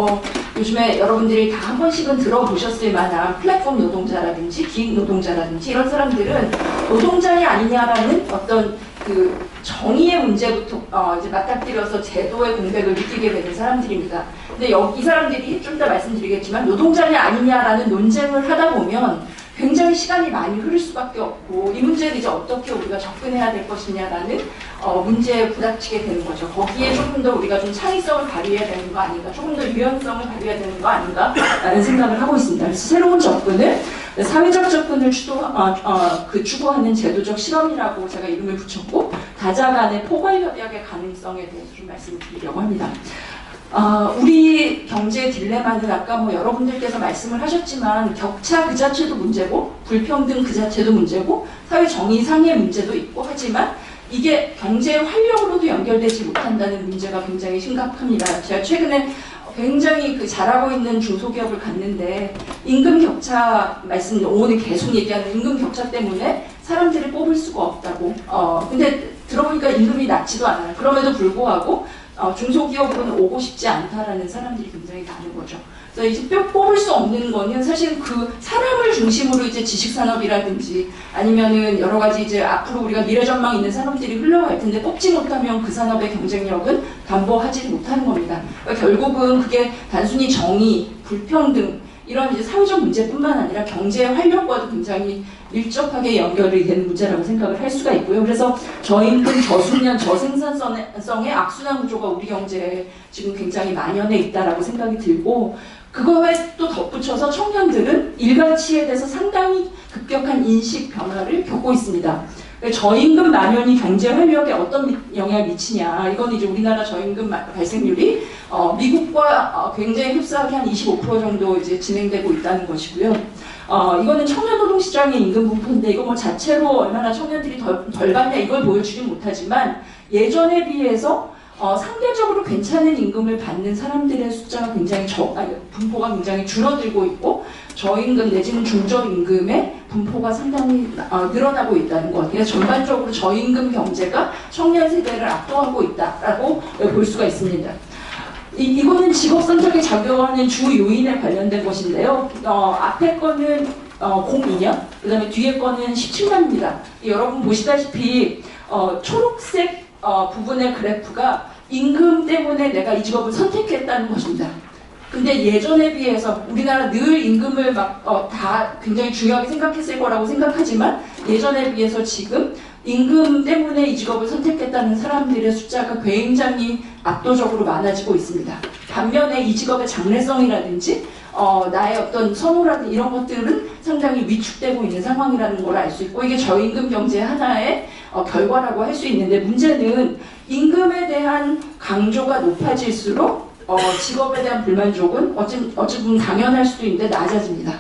요즘에 여러분들이 다 한 번씩은 들어보셨을 만한 플랫폼 노동자라든지 기획 노동자라든지 이런 사람들은 노동자이 아니냐라는 어떤 그 정의의 문제부터 이제 맞닥뜨려서 제도의 공백을 느끼게 되는 사람들입니다. 근데 이 사람들이 좀 더 말씀드리겠지만 노동자냐 아니냐라는 논쟁을 하다 보면 굉장히 시간이 많이 흐를 수밖에 없고 이 문제를 이제 어떻게 우리가 접근해야 될 것이냐라는 문제에 부닥치게 되는 거죠. 거기에 조금 더 우리가 좀 창의성을 발휘해야 되는 거 아닌가, 조금 더 유연성을 발휘해야 되는 거 아닌가라는 생각을 하고 있습니다. 그래서 새로운 접근을 사회적 접근을 추구하는 제도적 실험이라고 제가 이름을 붙였고 다자 간의 포괄협약의 가능성에 대해서 좀 말씀을 드리려고 합니다. 우리 경제의 딜레마는 아까 여러분들께서 말씀을 하셨지만 격차 그 자체도 문제고 불평등 그 자체도 문제고 사회 정의상의 문제도 있고 하지만 이게 경제 활력으로도 연결되지 못한다는 문제가 굉장히 심각합니다. 제가 최근에 굉장히 잘하고 있는 중소기업을 갔는데 임금 격차 말씀 오늘 계속 얘기하는 임금 격차 때문에 사람들이 뽑을 수가 없다고. 근데 들어보니까 임금이 낮지도 않아요. 그럼에도 불구하고 중소기업으로는 오고 싶지 않다라는 사람들이 굉장히 많은 거죠. 그래서 이제 뽑을 수 없는 거는 사실 그 사람을 중심으로 이제 지식산업이라든지 아니면은 여러 가지 이제 앞으로 우리가 미래전망 있는 산업들이 흘러갈 텐데 뽑지 못하면 그 산업의 경쟁력은 담보하지 못하는 겁니다. 그러니까 결국은 그게 단순히 정의, 불평등 이런 이제 사회적 문제뿐만 아니라 경제 활력과도 굉장히 밀접하게 연결이 되는 문제라고 생각을 할 수가 있고요. 그래서 저임금, 저수면, 저생산성의 악순환 구조가 우리 경제에 지금 굉장히 만연해 있다라고 생각이 들고 그거에 또 덧붙여서 청년들은 일가치에 대해서 상당히 급격한 인식 변화를 겪고 있습니다. 저임금 만연이 경제 활력에 어떤 영향을 미치냐. 이건 이제 우리나라 저임금 발생률이 미국과 굉장히 흡사하게 한 25% 정도 이제 진행되고 있다는 것이고요. 이거는 청년 노동 시장의 임금 분포인데 이거 뭐 자체로 얼마나 청년들이 덜 받냐 이걸 보여주진 못하지만 예전에 비해서 상대적으로 괜찮은 임금을 받는 사람들의 숫자가 굉장히 분포가 굉장히 줄어들고 있고 저임금 내지는 중저임금의 분포가 상당히 늘어나고 있다는 것. 그래서 전반적으로 저임금 경제가 청년 세대를 압도하고 있다라고 볼 수가 있습니다. 이거는 직업 선택에 작용하는 주 요인에 관련된 것인데요. 앞에 거는 02년, 그 다음에 뒤에 거는 17년입니다. 여러분 보시다시피 초록색 부분의 그래프가 임금 때문에 내가 이 직업을 선택했다는 것입니다. 근데 예전에 비해서 우리나라 늘 임금을 다 굉장히 중요하게 생각했을 거라고 생각하지만 예전에 비해서 지금 임금 때문에 이 직업을 선택했다는 사람들의 숫자가 굉장히 압도적으로 많아지고 있습니다. 반면에 이 직업의 장래성이라든지 나의 어떤 선호라든지 이런 것들은 상당히 위축되고 있는 상황이라는 걸 알 수 있고 이게 저임금 경제 하나의 결과라고 할 수 있는데 문제는 임금에 대한 강조가 높아질수록 직업에 대한 불만족은 어쨌든 당연할 수도 있는데 낮아집니다.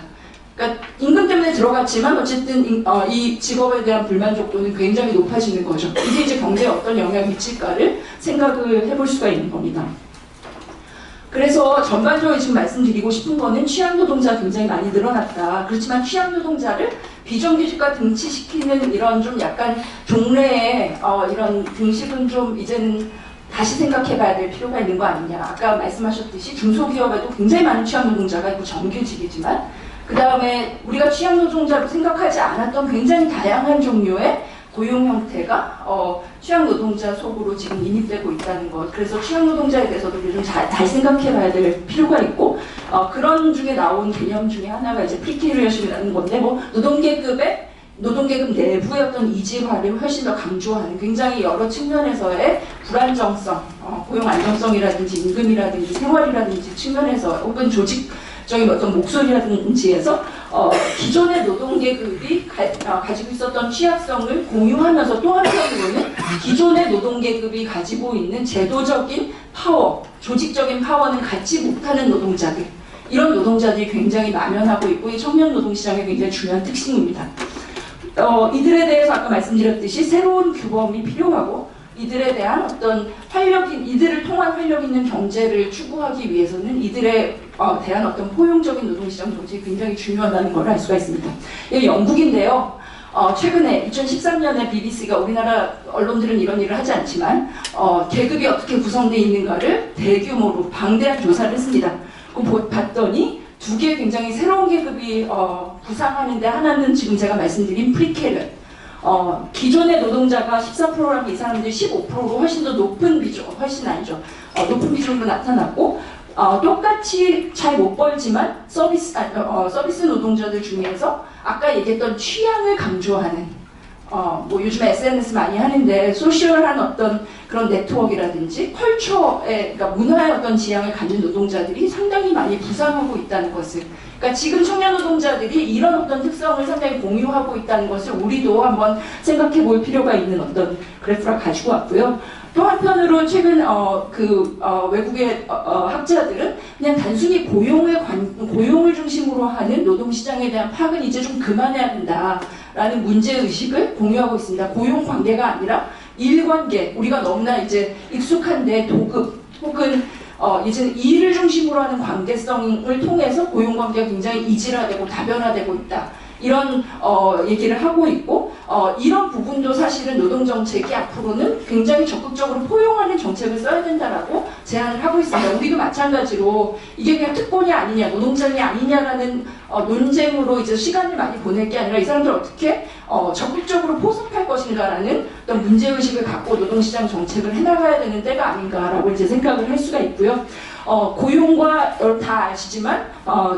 그러니까 임금 때문에 들어갔지만 어쨌든 이 직업에 대한 불만족도는 굉장히 높아지는 거죠. 이게 이제 경제에 어떤 영향을 미칠까를 생각을 해볼 수가 있는 겁니다. 그래서 전반적으로 지금 말씀드리고 싶은 거는 취약노동자 굉장히 많이 늘어났다. 그렇지만 취약노동자를 비정규직과 등치시키는 이런 좀 약간 종래의 이런 등식은 좀 이제는 다시 생각해봐야 될 필요가 있는 거 아니냐. 아까 말씀하셨듯이 중소기업에도 굉장히 많은 취약노동자가 있고 정규직이지만 그 다음에 우리가 취약노동자로 생각하지 않았던 굉장히 다양한 종류의 고용 형태가 취약노동자 속으로 지금 인입되고 있다는 것. 그래서 취약노동자에 대해서도 우리 좀 잘 생각해봐야 될 필요가 있고 그런 중에 나온 개념 중에 하나가 이제 프리케리어십이라는 건데 뭐 노동계급 내부의 어떤 이질화를 훨씬 더 강조하는 굉장히 여러 측면에서의 불안정성, 고용 안정성이라든지 임금이라든지 생활이라든지 측면에서 혹은 조직적인 어떤 목소리라든지에서 기존의 노동계급이 가지고 있었던 취약성을 공유하면서 또 한편으로는 기존의 노동계급이 가지고 있는 제도적인 파워, 조직적인 파워는 갖지 못하는 노동자들 이런 노동자들이 굉장히 만연하고 있고 이 청년 노동시장의 굉장히 중요한 특징입니다. 이들에 대해서 아까 말씀드렸듯이 새로운 규범이 필요하고 이들에 대한 어떤 이들을 통한 활력 있는 경제를 추구하기 위해서는 이들에 대한 어떤 포용적인 노동시장 정책이 굉장히 중요하다는 걸 알 수가 있습니다. 이게 영국인데요. 최근에 2013년에 BBC가 우리나라 언론들은 이런 일을 하지 않지만 계급이 어떻게 구성되어 있는가를 대규모로 방대한 조사를 했습니다. 봤더니 두 개 굉장히 새로운 계급이 부상하는데 하나는 지금 제가 말씀드린 프리케르 기존의 노동자가 14%라면 이 사람들이 15%로 훨씬 더 높은 비중, 훨씬 아니죠. 높은 비중으로 나타났고 똑같이 잘 못 벌지만 서비스 노동자들 중에서 아까 얘기했던 취향을 강조하는 뭐 요즘 SNS 많이 하는데 소셜한 어떤 그런 네트워크라든지 컬처의 그러니까 문화의 어떤 지향을 가진 노동자들이 상당히 많이 부상하고 있다는 것을 그러니까 지금 청년 노동자들이 이런 어떤 특성을 상당히 공유하고 있다는 것을 우리도 한번 생각해 볼 필요가 있는 어떤 그래프를 가지고 왔고요. 또 한편으로 최근 외국의 학자들은 그냥 단순히 고용을 중심으로 하는 노동시장에 대한 파악은 이제 좀 그만해야 된다라는 문제의식을 공유하고 있습니다. 고용 관계가 아니라 일관계, 우리가 너무나 이제 익숙한데 도급 혹은 이제는 일을 중심으로 하는 관계성을 통해서 고용관계가 굉장히 이질화되고 다변화되고 있다. 이런 얘기를 하고 있고 이런 부분도 사실은 노동정책이 앞으로는 굉장히 적극적으로 포용하는 정책을 써야 된다라고 제안을 하고 있습니다. 우리도 마찬가지로 이게 그냥 특권이 아니냐, 노동장이 아니냐라는 논쟁으로 이제 시간을 많이 보낼 게 아니라 이 사람들 어떻게 적극적으로 포섭할 것인가라는 어떤 문제의식을 갖고 노동시장 정책을 해나가야 되는 때가 아닌가라고 이제 생각을 할 수가 있고요. 고용과 다 아시지만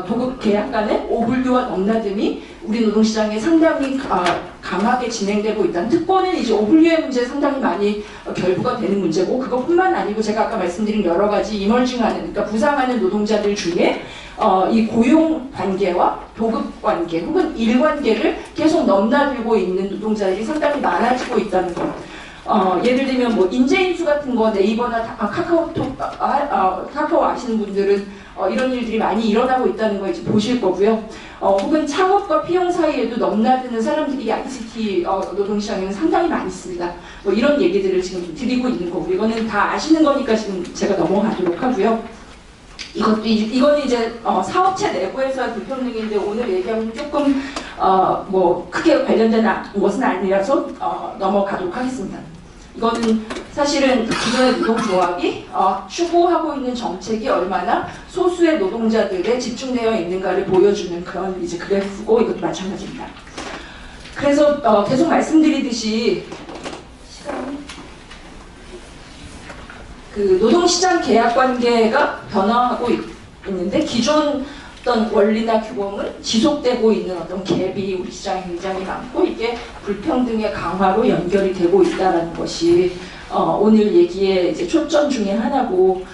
도급 계약 간의 오분류와 넘나듦이 우리 노동시장에 상당히 강하게 진행되고 있다는 특권은 이제 오분류의 문제에 상당히 많이 결부가 되는 문제고 그것뿐만 아니고 제가 아까 말씀드린 여러 가지 이머징하는 그러니까 부상하는 노동자들 중에 이 고용 관계와 도급 관계 혹은 일 관계를 계속 넘나들고 있는 노동자들이 상당히 많아지고 있다는 것. 예를 들면 뭐 인재인수 같은 거 네이버나 카카오 아시는 분들은 이런 일들이 많이 일어나고 있다는 거 이제 보실 거고요. 혹은 창업과 피용 사이에도 넘나드는 사람들이 ICT 노동시장에는 상당히 많이 있습니다. 뭐 이런 얘기들을 지금 드리고 있는 거고 이거는 다 아시는 거니까 지금 제가 넘어가도록 하고요. 이거는 이제 사업체 내부에서의 불평등인데 오늘 얘기하면 조금 뭐 크게 관련된 것은 아니라서 넘어가도록 하겠습니다. 이거는 사실은 기존의 노동조합이 추구하고 있는 정책이 얼마나 소수의 노동자들에 집중되어 있는가를 보여주는 그런 이제 그래프고 이것도 마찬가지입니다. 그래서 계속 말씀드리듯이 그 노동시장 계약 관계가 변화하고 있는데 기존 어떤 원리나 규범은 지속되고 있는 어떤 갭이 우리 시장에 굉장히 많고 이게 불평등의 강화로 연결이 되고 있다는 것이 오늘 얘기의 이제 초점 중에 하나고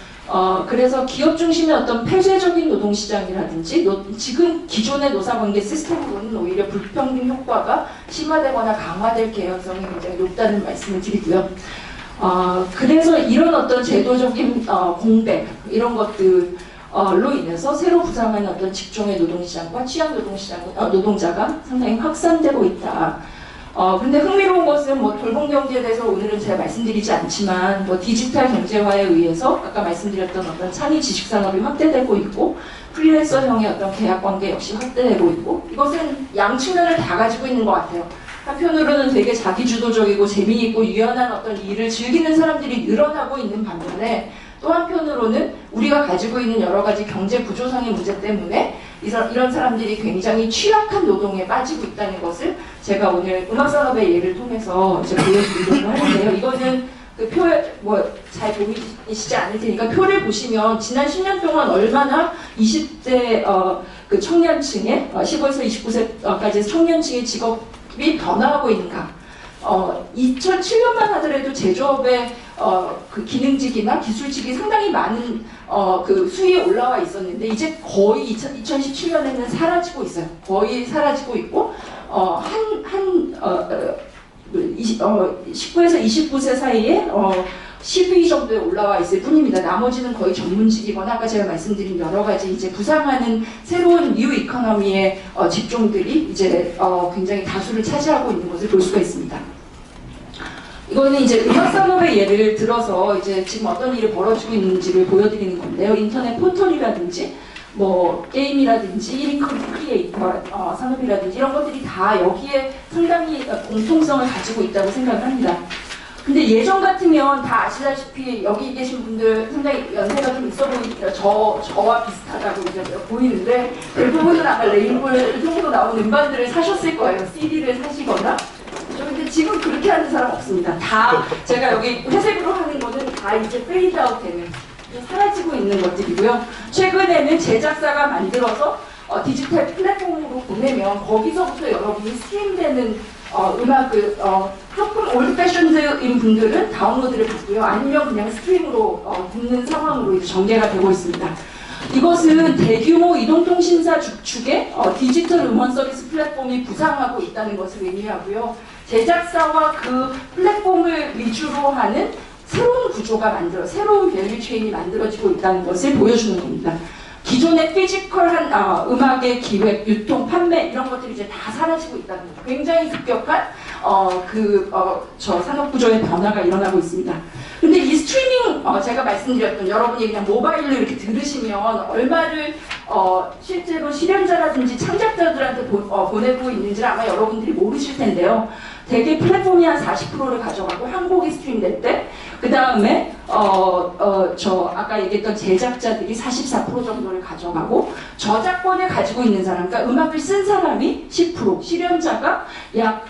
그래서 기업 중심의 어떤 폐쇄적인 노동시장이라든지 지금 기존의 노사관계 시스템으로는 오히려 불평등 효과가 심화되거나 강화될 개연성이 굉장히 높다는 말씀을 드리고요. 그래서 이런 어떤 제도적인 공백 이런 것들로 인해서 새로 부상하는 어떤 직종의 노동시장과 취약 노동자가 상당히 확산되고 있다. 근데 흥미로운 것은 뭐 돌봄경제에 대해서 오늘은 제가 말씀드리지 않지만 뭐 디지털 경제화에 의해서 아까 말씀드렸던 어떤 창의 지식산업이 확대되고 있고 프리랜서형의 어떤 계약관계 역시 확대되고 있고 이것은 양측면을 다 가지고 있는 것 같아요. 한편으로는 되게 자기주도적이고 재미있고 유연한 어떤 일을 즐기는 사람들이 늘어나고 있는 반면에 또 한편으로는 우리가 가지고 있는 여러 가지 경제 구조상의 문제 때문에 이런 사람들이 굉장히 취약한 노동에 빠지고 있다는 것을 제가 오늘 음악산업의 예를 통해서 이제 보여드리려고 하는데요. 이거는 그 표에 뭐 잘 보이시지 않을 테니까 표를 보시면 지난 10년 동안 얼마나 20대 그 청년층의 15에서 29세까지 청년층의 직업이 변화하고 있는가. 2007년만 하더라도 제조업의 그 기능직이나 기술직이 상당히 많은 그 수위에 올라와 있었는데 이제 거의 2017년에는 사라지고 있어요. 거의 사라지고 있고 19에서 29세 사이에 10위 정도에 올라와 있을 뿐입니다. 나머지는 거의 전문직이거나 아까 제가 말씀드린 여러 가지 이제 부상하는 새로운 뉴 이코노미의 직종들이 이제 굉장히 다수를 차지하고 있는 것을 볼 수가 있습니다. 이거는 이제 음악산업의 예를 들어서 이제 지금 어떤 일이 벌어지고 있는지를 보여드리는 건데요. 인터넷 포털이라든지 뭐 게임이라든지 1인 크리에이터 산업이라든지 이런 것들이 다 여기에 상당히 공통성을 가지고 있다고 생각을 합니다. 근데 예전 같으면 다 아시다시피 여기 계신 분들 상당히 연세가 좀 있어 보이니까 저와 비슷하다고 이제 보이는데 대부분은 아마 레인보우 통으로 나온 음반들을 사셨을 거예요. CD를 사시거나. 근데 지금 그렇게 하는 사람 없습니다. 다 제가 여기 회색으로 하는 거는 다 이제 페이드아웃 되는 사라지고 있는 것들이고요. 최근에는 제작사가 만들어서 디지털 플랫폼으로 보내면 거기서부터 여러분이 스트림되는 음악을 조금 올드패션드인 분들은 다운로드를 받고요. 아니면 그냥 스트림으로 듣는 상황으로 이제 전개가 되고 있습니다. 이것은 대규모 이동통신사 축의 디지털 음원 서비스 플랫폼이 부상하고 있다는 것을 의미하고요. 제작사와 그 플랫폼을 위주로 하는 새로운 구조가 새로운 밸류 체인이 만들어지고 있다는 것을 보여주는 겁니다. 기존의 피지컬한 음악의 기획, 유통, 판매 이런 것들이 이제 다 사라지고 있다는 거죠. 굉장히 급격한 저 산업 구조의 변화가 일어나고 있습니다. 근데 이 스트리밍 제가 말씀드렸던 여러분이 그냥 모바일로 이렇게 들으시면 얼마를 실제로 실현자라든지 창작자들한테 보내고 있는지를 아마 여러분들이 모르실 텐데요. 대개 플랫폼이 한 40%를 가져가고 한 곡이 스트림될 때, 그 다음에 저 아까 얘기했던 제작자들이 44% 정도를 가져가고, 저작권을 가지고 있는 사람, 그러니까 음악을 쓴 사람이 10%, 실현자가 약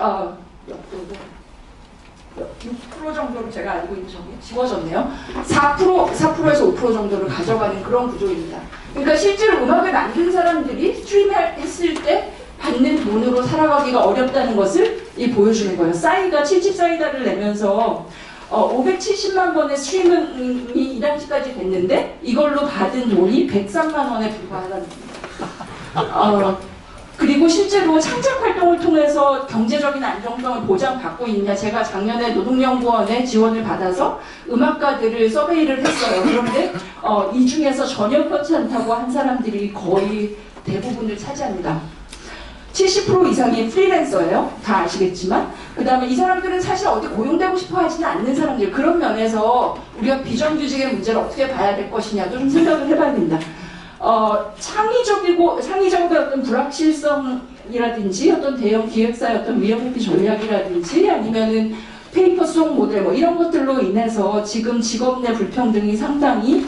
6% 정도로 제가 알고 있는 저기 지워졌네요. 4%에서 5% 정도를 가져가는 그런 구조입니다. 그러니까 실제로 음악을 만든 사람들이 스트리밍했을 때 받는 돈으로 살아가기가 어렵다는 것을 보여주는 거예요. 싸이가 7집 사이다를 내면서 570만 번의 스트리밍이 이 당시까지 됐는데 이걸로 받은 돈이 103만 원에 불과하다는 겁니다. 그리고 실제로 창작 활동을 통해서 경제적인 안정성을 보장받고 있냐, 제가 작년에 노동연구원의 지원을 받아서 음악가들을 서베이를 했어요. 그런데 이 중에서 전혀 그렇지 않다고 한 사람들이 거의 대부분을 차지합니다. 70% 이상이 프리랜서예요. 다 아시겠지만. 그 다음에 이 사람들은 사실 어디 고용되고 싶어 하지는 않는 사람들. 그런 면에서 우리가 비정규직의 문제를 어떻게 봐야 될 것이냐도 좀 생각을 해봐야 된다. 창의적인 어떤 불확실성이라든지 어떤 대형 기획사의 어떤 위험회피 전략이라든지 아니면은 페이퍼 속 모델 뭐 이런 것들로 인해서 지금 직업 내 불평등이 상당히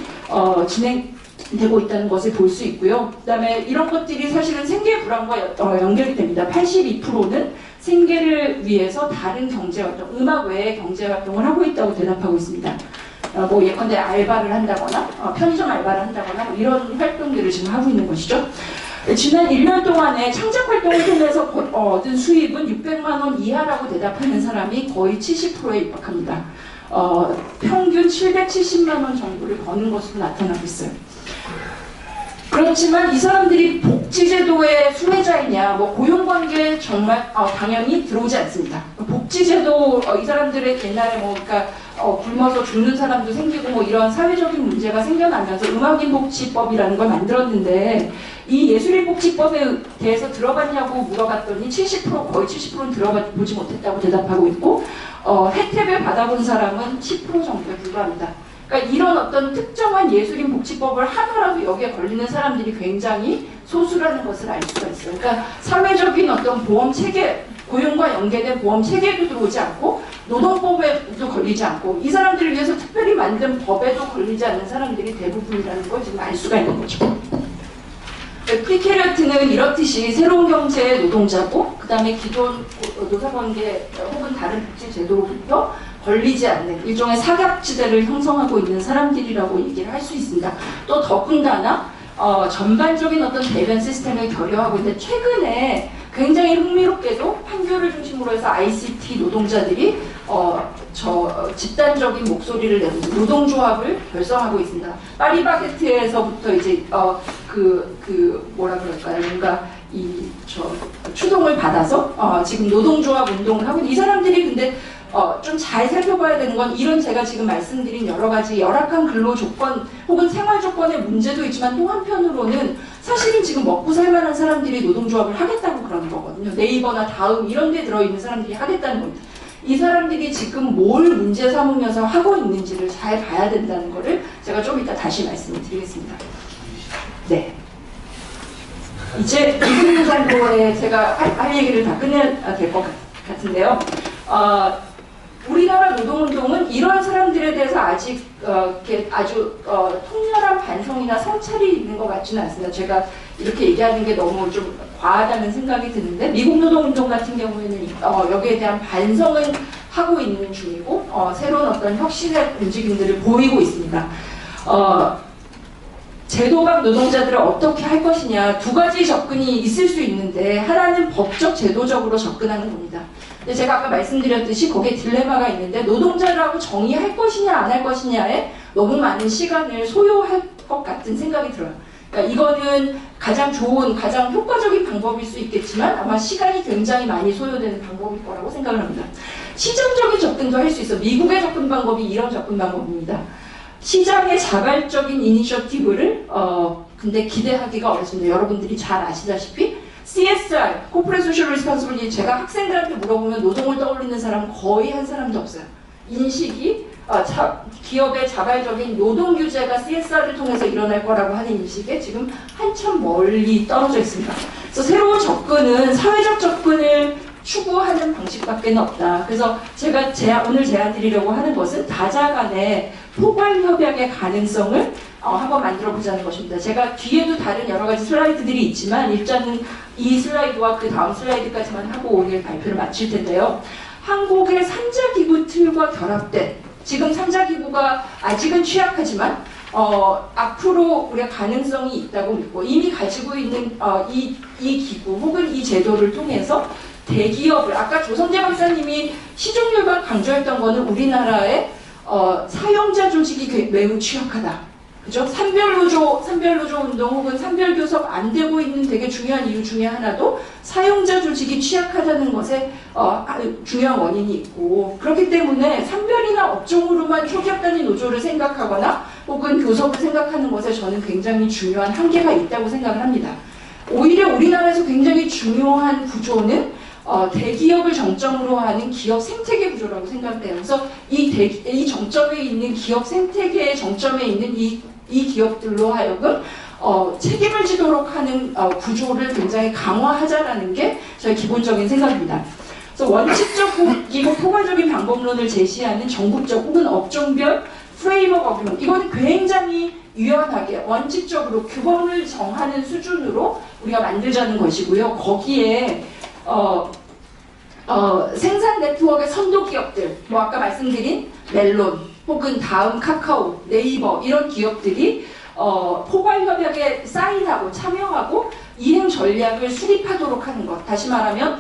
진행되고 있다는 것을 볼 수 있고요. 그 다음에 이런 것들이 사실은 생계 불안과 연결이 됩니다. 82%는 생계를 위해서 다른 경제활동, 음악 외의 경제활동을 하고 있다고 대답하고 있습니다. 뭐 예컨대 알바를 한다거나 편의점 알바를 한다거나 뭐 이런 활동들을 지금 하고 있는 것이죠. 지난 1년 동안에 창작 활동을 통해서 얻은 수입은 600만 원 이하라고 대답하는 사람이 거의 70%에 육박합니다. 평균 770만 원 정도를 버는 것으로 나타나고 있어요. 그렇지만 이 사람들이 복지제도의 수혜자이냐, 뭐 고용관계에 정말 당연히 들어오지 않습니다. 복지제도 이 사람들의 옛날에 뭐 그러니까 굶어서 죽는 사람도 생기고 뭐 이런 사회적인 문제가 생겨나면서 음악인복지법이라는 걸 만들었는데 이 예술인복지법에 대해서 들어봤냐고 물어봤더니 70% 거의 70%는 들어보지 못했다고 대답하고 있고 혜택을 받아본 사람은 10% 정도에 불과합니다. 그러니까 이런 어떤 특정한 예술인 복지법을 하더라도 여기에 걸리는 사람들이 굉장히 소수라는 것을 알 수가 있어요. 그러니까 사회적인 어떤 보험 체계, 고용과 연계된 보험 체계도 들어오지 않고 노동법에도 걸리지 않고 이 사람들을 위해서 특별히 만든 법에도 걸리지 않는 사람들이 대부분이라는 걸 지금 알 수가 있는 거죠. 프리캐리어트는 이렇듯이 새로운 경제의 노동자고 그 다음에 기존 노사관계 혹은 다른 복지제도로부터 걸리지 않는 일종의 사각지대를 형성하고 있는 사람들이라고 얘기를 할 수 있습니다. 또 더군다나 전반적인 어떤 대변 시스템을 결여하고 있는데 최근에 굉장히 흥미롭게도 판교를 중심으로 해서 ICT 노동자들이 집단적인 목소리를 내면서 노동조합을 결성하고 있습니다. 파리바게트에서부터 이제 뭐라 그럴까요? 뭔가 추동을 받아서 지금 노동조합 운동을 하고 이 사람들이 근데 좀 잘 살펴봐야 되는 건 이런 제가 지금 말씀드린 여러 가지 열악한 근로 조건 혹은 생활 조건의 문제도 있지만 또 한편으로는 사실은 지금 먹고 살만한 사람들이 노동조합을 하겠다고 그러는 거거든요. 네이버나 다음 이런 데 들어있는 사람들이 하겠다는 겁니다. 이 사람들이 지금 뭘 문제 삼으면서 하고 있는지를 잘 봐야 된다는 거를 제가 좀 이따 다시 말씀을 드리겠습니다. 네. 이제 2분 정도에 제가 할 얘기를 다 끝내야 될 것 같은데요. 우리나라 노동운동은 이런 사람들에 대해서 아직 이렇게 아주 통렬한 반성이나 성찰이 있는 것 같지는 않습니다. 제가 이렇게 얘기하는 게 너무 좀 과하다는 생각이 드는데 미국 노동운동 같은 경우에는 여기에 대한 반성은 하고 있는 중이고 새로운 어떤 혁신의 움직임들을 보이고 있습니다. 제도박 노동자들을 어떻게 할 것이냐 두 가지 접근이 있을 수 있는데 하나는 법적 제도적으로 접근하는 겁니다. 근데 제가 아까 말씀드렸듯이 거기에 딜레마가 있는데 노동자라고 정의할 것이냐 안 할 것이냐에 너무 많은 시간을 소요할 것 같은 생각이 들어요. 그러니까 이거는 가장 좋은, 가장 효과적인 방법일 수 있겠지만 아마 시간이 굉장히 많이 소요되는 방법일 거라고 생각을 합니다. 시장적인 접근도 할 수 있어. 미국의 접근 방법이 이런 접근 방법입니다. 시장의 자발적인 이니셔티브를 근데 기대하기가 어렵습니다. 여러분들이 잘 아시다시피 CSR, Corporate Social Responsibility, 제가 학생들한테 물어보면 노동을 떠올리는 사람은 거의 한 사람도 없어요. 인식이 기업의 자발적인 노동 규제가 CSR을 통해서 일어날 거라고 하는 인식에 지금 한참 멀리 떨어져 있습니다. 그래서 새로운 접근은 사회적 접근을 추구하는 방식밖에 없다. 그래서 제가 오늘 제안 드리려고 하는 것은 다자 간의 포괄 협약의 가능성을 한번 만들어 보자는 것입니다. 제가 뒤에도 다른 여러 가지 슬라이드들이 있지만 일단은 이 슬라이드와 그 다음 슬라이드까지만 하고 오늘 발표를 마칠 텐데요. 한국의 3자 기구 틀과 결합된, 지금 3자 기구가 아직은 취약하지만 앞으로 우리가 가능성이 있다고 믿고 이미 가지고 있는 이 기구 혹은 이 제도를 통해서 대기업을, 아까 조성재 박사님이 시종률만 강조했던 거는 우리나라의 사용자 조직이 매우 취약하다. 그죠? 산별노조 운동 혹은 산별교섭 안 되고 있는 되게 중요한 이유 중에 하나도 사용자 조직이 취약하다는 것에 중요한 원인이 있고, 그렇기 때문에 산별이나 업종으로만 초기업 단위 노조를 생각하거나 혹은 교섭을 생각하는 것에 저는 굉장히 중요한 한계가 있다고 생각을 합니다. 오히려 우리나라에서 굉장히 중요한 구조는 대기업을 정점으로 하는 기업 생태계 구조라고 생각돼요. 그래서 이 정점에 있는 기업 생태계의 정점에 있는 이 기업들로 하여금 책임을 지도록 하는 구조를 굉장히 강화하자라는 게 저의 기본적인 생각입니다. 그래서 원칙적이고 포괄적인 방법론을 제시하는 전국적 혹은 업종별 프레임워크 어그리먼트, 이거는 굉장히 유연하게 원칙적으로 규범을 정하는 수준으로 우리가 만들자는 것이고요. 거기에 생산 네트워크의 선도 기업들, 뭐 아까 말씀드린 멜론 혹은 다음 카카오, 네이버 이런 기업들이 포괄 협약에 사인하고 참여하고 이행 전략을 수립하도록 하는 것. 다시 말하면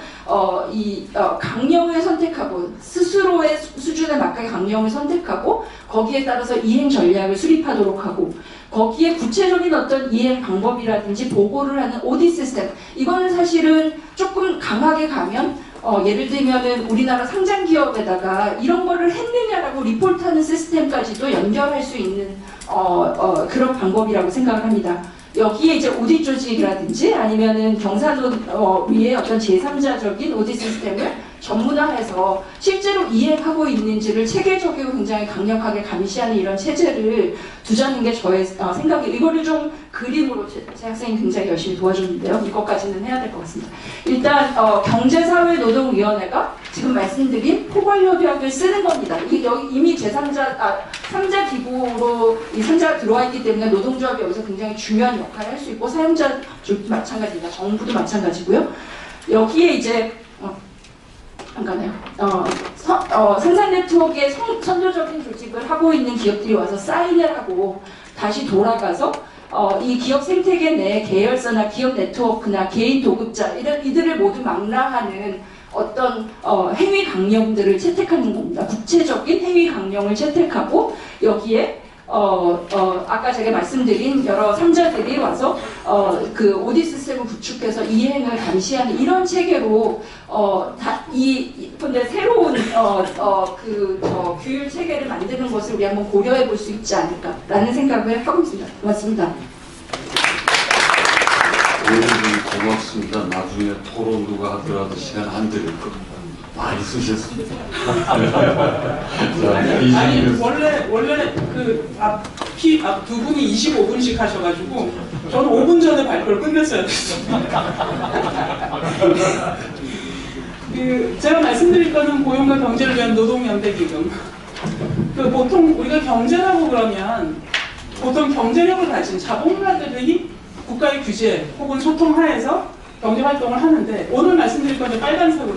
강령을 선택하고 스스로의 수준에 맞게 강령을 선택하고 거기에 따라서 이행 전략을 수립하도록 하고, 거기에 구체적인 어떤 이행 방법이라든지 보고를 하는 오디트 시스템, 이거는 사실은 조금 강하게 가면 예를 들면은 우리나라 상장 기업에다가 이런 거를 했느냐라고 리포트하는 시스템까지도 연결할 수 있는 그런 방법이라고 생각을 합니다. 여기에 이제 오디트 조직이라든지 아니면은 경사노 위에 어떤 제3자적인 오디트 시스템을 전문화해서 실제로 이행하고 있는지를 체계적이고 굉장히 강력하게 감시하는 이런 체제를 두자는 게 저의 생각이에요. 이거를 좀 그림으로 제 학생이 굉장히 열심히 도와줬는데요. 이것까지는 해야 될 것 같습니다. 일단 경제사회노동위원회가 지금 말씀드린 포괄협약을 쓰는 겁니다. 여기 이미 제3자 기구로 이 3자가 들어와 있기 때문에 노동조합이 여기서 굉장히 중요한 역할을 할 수 있고 사용자 쪽도 마찬가지입니다. 정부도 마찬가지고요. 여기에 이제 잠깐만요. 생산 네트워크의 선도적인 조직을 하고 있는 기업들이 와서 사인을 하고 다시 돌아가서 이 기업 생태계 내 계열사나 기업 네트워크나 개인 도급자 이들을 모두 망라하는 어떤 행위 강령들을 채택하는 겁니다. 구체적인 행위 강령을 채택하고 여기에 아까 제가 말씀드린 여러 3자들이 와서 그 오디트 시스템을 구축해서 이행을 감시하는 이런 체계로 근데 새로운 규율 체계를 만드는 것을 우리 한번 고려해 볼 수 있지 않을까라는 생각을 하고 있습니다. 고맙습니다. 오늘 고맙습니다. 나중에 토론 누가 하더라도 시간 안 드릴 겁니다. 많이 쓰셨습니다. 아니 원래 그 두 분이 25분씩 하셔가지고 저는 5분 전에 발표를 끝냈어야 됐습니다. 제가 말씀드릴 거는 고용과 경제를 위한 노동연대기금. 보통 우리가 경제라고 그러면 보통 경제력을 가진 자본가들이 국가의 규제 혹은 소통하에서 경제활동을 하는데, 오늘 말씀드릴 건데 빨간색으로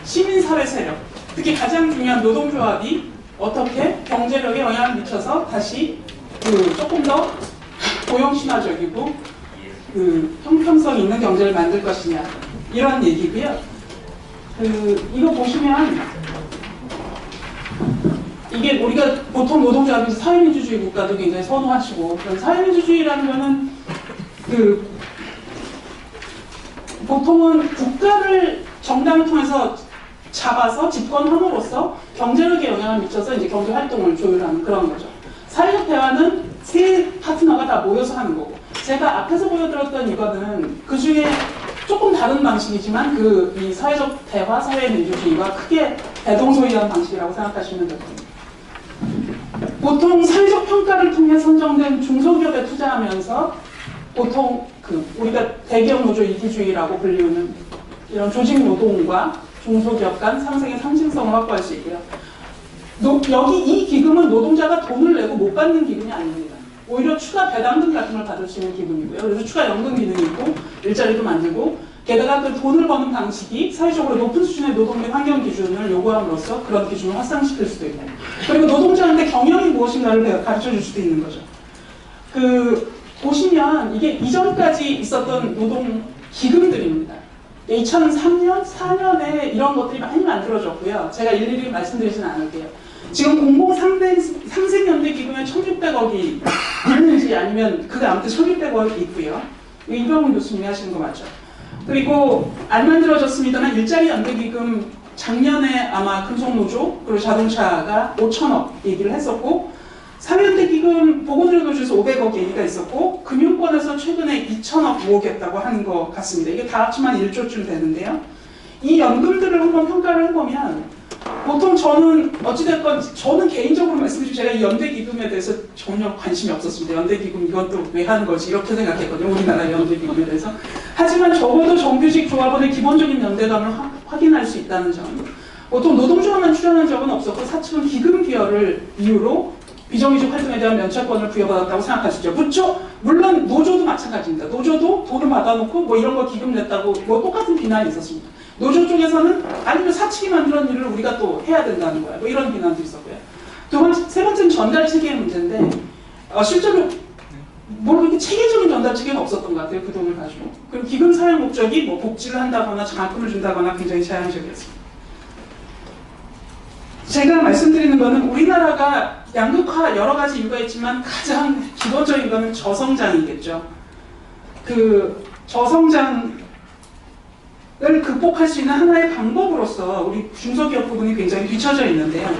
시민사회 세력, 특히 가장 중요한 노동조합이 어떻게 경제력에 영향을 미쳐서 다시 조금 더 고용신화적이고 형평성 있는 경제를 만들 것이냐, 이런 얘기고요. 이거 보시면 이게 우리가 보통 노동조합에서 사회민주주의 국가도 굉장히 선호하시고, 그런 사회민주주의라는 거는 보통은 국가를 정당을 통해서 잡아서 집권함으로써 경제력에 영향을 미쳐서 이제 경제 활동을 조율하는 그런 거죠. 사회적 대화는 세 파트너가 다 모여서 하는 거고, 제가 앞에서 보여드렸던 이거는 그 중에 조금 다른 방식이지만 이 사회적 대화, 사회 민주주의와 크게 대동소이한 방식이라고 생각하시면 될 겁니다. 보통 사회적 평가를 통해 선정된 중소기업에 투자하면서 보통 우리가 대기업 노조 이기주의라고 불리우는 이런 조직 노동과 중소기업 간 상생의 상징성을 확보할 수 있고요. 여기 이 기금은 노동자가 돈을 내고 못 받는 기금이 아닙니다. 오히려 추가 배당금 같은 걸 받을 수 있는 기금이고요. 그래서 추가 연금 기능이 있고 일자리도 만들고 게다가 그 돈을 버는 방식이 사회적으로 높은 수준의 노동 및 환경 기준을 요구함으로써 그런 기준을 확산시킬 수도 있고 그리고 노동자한테 경영이 무엇인가를 가르쳐 줄 수도 있는 거죠. 보시면 이게 이전까지 있었던 노동 기금들입니다. 2003년, 4년에 이런 것들이 많이 만들어졌고요. 제가 일일이 말씀드리진 않을게요. 지금 공공상생연대 기금에 1,600억이 있는지 아니면 그 다음에 1,600억이 있고요. 이병훈 교수님이 하시는 거 맞죠? 그리고 안 만들어졌습니다만 일자리 연대기금 작년에 아마 금속노조 그리고 자동차가 5천억 얘기를 했었고 사회연대기금 보건의료노조에서 500억 얘기가 있었고 금융권에서 최근에 2천억 모으겠다고 하는 것 같습니다. 이게 다 합치면 1조쯤 되는데요. 이 연금들을 한번 평가를 해보면 보통 저는 어찌됐건 저는 개인적으로 말씀드리면 제가 이 연대기금에 대해서 전혀 관심이 없었습니다. 연대기금 이건 또 왜 하는 거지 이렇게 생각했거든요. 우리나라 연대기금에 대해서. 하지만 적어도 정규직 조합원의 기본적인 연대감을 확인할 수 있다는 점. 보통 노동조합만 출연한 적은 없었고 사측은 기금 기여를 이유로 비정규직 활동에 대한 면책권을 부여받았다고 생각할 수 있죠. 물론 노조도 마찬가지입니다. 노조도 돈을 받아놓고 뭐 이런 거 기금 냈다고 뭐 똑같은 비난이 있었습니다. 노조 쪽에서는 아니면 사측이 만들었던 일을 우리가 또 해야 된다는 거야. 뭐 이런 비난도 있었고요. 세 번째는 전달 체계의 문제인데 실제로 뭐 그렇게 체계적인 전달 체계는 없었던 것 같아요. 그 돈을 가지고. 그리고 기금 사용 목적이 뭐 복지를 한다거나 장학금을 준다거나 굉장히 제한적이었습니다. 제가 말씀드리는 거는 우리나라가 양극화 여러 가지 이유가 있지만 가장 기본적인 거는 저성장이겠죠. 저성장을 극복할 수 있는 하나의 방법으로서 우리 중소기업 부분이 굉장히 뒤처져 있는데요.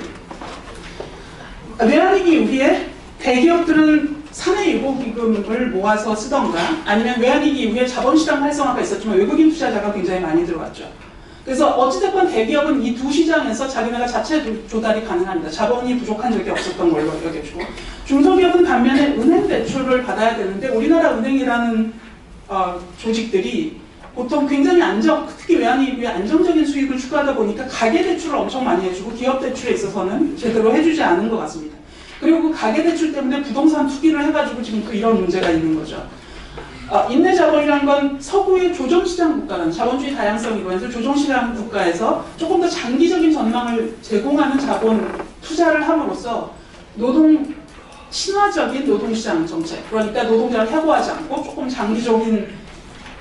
외환위기 이후에 대기업들은 사내유보기금을 모아서 쓰던가 아니면 외환위기 이후에 자본시장 활성화가 있었지만 외국인 투자자가 굉장히 많이 들어왔죠. 그래서 어찌됐건 대기업은 이 두 시장에서 자기네가 자체 조달이 가능합니다. 자본이 부족한 적이 없었던 걸로 여겨지고 중소기업은 반면에 은행 대출을 받아야 되는데 우리나라 은행이라는 조직들이 보통 굉장히 특히 외환위기 이후에 안정적인 수익을 추구하다 보니까 가계대출을 엄청 많이 해주고 기업대출에 있어서는 제대로 해주지 않은 것 같습니다. 그리고 그 가계대출 때문에 부동산 투기를 해가지고 지금 또 이런 문제가 있는 거죠. 인내자본이라는 건 서구의 조정시장 국가라는 자본주의 다양성 이론에서 조정시장 국가에서 조금 더 장기적인 전망을 제공하는 자본 투자를 함으로써 친화적인 노동시장 정책, 그러니까 노동자를 해고하지 않고 조금 장기적인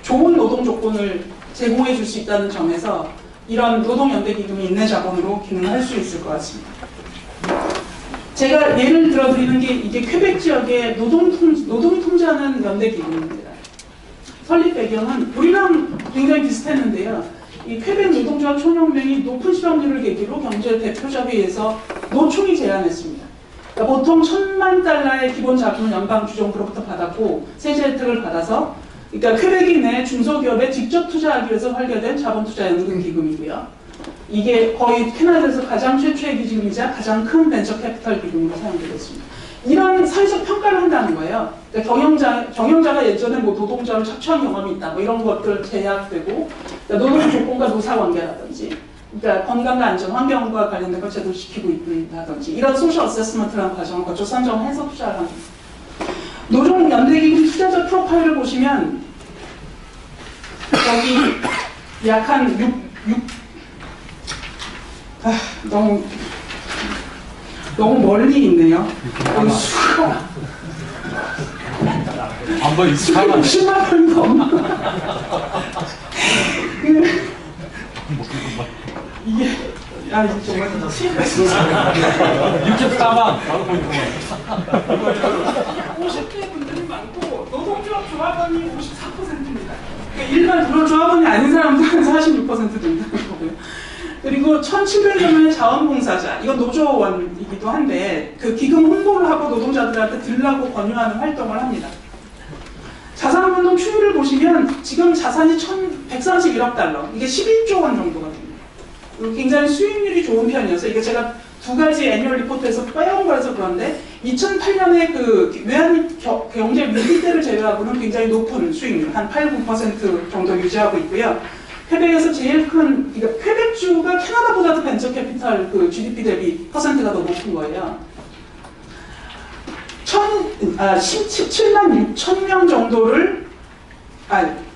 좋은 노동 조건을 제공해 줄 수 있다는 점에서 이런 노동연대기금이 인내자본으로 기능할 수 있을 것 같습니다. 제가 예를 들어드리는 게 이게 퀘벡 지역의 노동을 통제하는 연대기금입니다. 설립 배경은 우리랑 굉장히 비슷했는데요. 이 퀘벡 노동조합 총연맹이 높은 실업률을 계기로 경제 대표자회의에서 노총이 제안했습니다. 그러니까 보통 $10,000만 기본 자금을 연방주정부로부터 받았고 세제 혜택을 받아서 그러니까 퀘벡이 내 중소기업에 직접 투자하기 위해서 설계된 자본투자연금기금이고요. 이게 거의 캐나다에서 가장 최초의 기금이자 가장 큰 벤처 캐피털 기금으로 사용되고 있습니다. 이런 사회적 평가를 한다는 거예요. 그러니까 경영자가 예전에 뭐 노동자를 착취한 경험이 있다, 뭐 이런 것들 제약되고, 그러니까 노동 조건과 노사 관계라든지, 그러니까 건강과 안전, 환경과 관련된 걸 제대로 지키고 있다든지, 이런 소셜 어세스먼트라는 과정을 거쳐 선정해서 투자를 합니다. 노동 연대기금 투자자 프로파일을 보시면 여기 약 한 너무 멀리 있네요. 한번 있으면 10만 원 넘어. 이게 정말 미치겠다. 64만 50대 분들이 많고 노동조합 조합원이 54%입니다. 그러니까 일반 그런 조합원이 아닌 사람들은 46% 된다는 거고요. 그리고 1,700여 명의 자원봉사자, 이건 노조원이기도 한데 그 기금 홍보를 하고 노동자들한테 들라고 권유하는 활동을 합니다. 자산운동 추이를 보시면 지금 자산이 131억 달러, 이게 11조 원 정도거든요. 굉장히 수익률이 좋은 편이어서 이게 제가 두 가지 애니얼 리포트에서 빼온 거라서 그런데 2008년에 그 외환 경제 위기 때를 제외하고는 굉장히 높은 수익률, 한 8, 9% 정도 유지하고 있고요. 퀘벡에서 제일 큰, 그러니까 퀘벡주가 캐나다보다도 벤처 캐피탈 그 GDP 대비 퍼센트가 더 높은 거예요. 17만 6천 명 정도를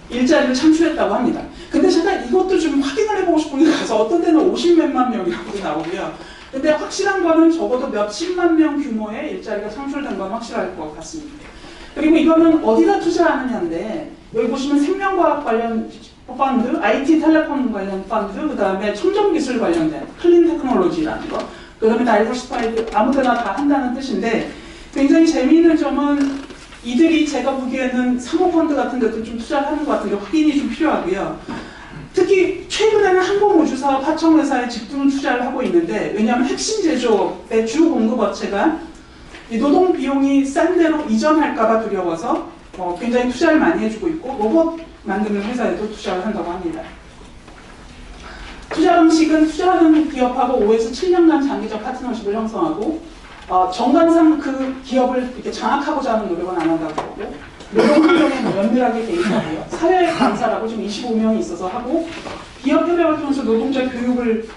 일자리를 창출했다고 합니다. 근데 제가 이것도 좀 확인을 해보고 싶은 게 가서 어떤 데는 50몇만 명이라고 나오고요. 근데 확실한 거는 적어도 몇십만 명 규모의 일자리가 창출된 건 확실할 것 같습니다. 그리고 이거는 어디다 투자하느냐인데 여기 보시면 생명과학 관련 펀드, IT 텔레콤 관련 펀드, 그 다음에 첨정기술 관련된 클린 테크놀로지라는 거, 그 다음에 다이버시파이드 아무데나 다 한다는 뜻인데 굉장히 재미있는 점은 이들이 제가 보기에는 사모펀드 같은 데도 좀 투자를 하는 것 같은데 확인이 좀 필요하고요. 특히 최근에는 항공우주사업 하청회사에 집중 투자를 하고 있는데 왜냐하면 핵심 제조업의 주 공급업체가 이 노동 비용이 싼 데로 이전할까봐 두려워서 굉장히 투자를 많이 해주고 있고 로봇 만드는 회사에도 투자를 한다고 합니다. 투자 방식은 투자하는 기업하고 5에서 7년간 장기적 파트너십을 형성하고 정관상 그 기업을 이렇게 장악하고자 하는 노력은 안 한다고 하고 노동 환경에 면밀하게 개입하고요. 사회 강사라고 지금 25명이 있어서 하고 기업 협약을 통해서 노동자 교육을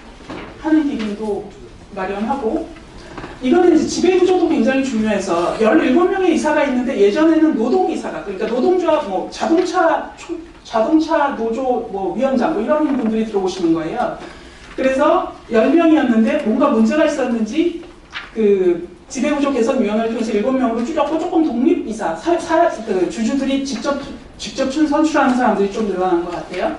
하는 기금도 마련하고 이거는 이제 지배구조도 굉장히 중요해서 17명의 이사가 있는데 예전에는 노동이사가 그러니까 노동조합 뭐 자동차 노조 뭐 위원장 뭐 이런 분들이 들어오시는 거예요. 그래서 10명이었는데 뭔가 문제가 있었는지 그 지배구조 개선위원회를 통해서 7명으로 줄였고 조금 독립이사, 그 주주들이 직접 선출하는 사람들이 좀 늘어난 것 같아요.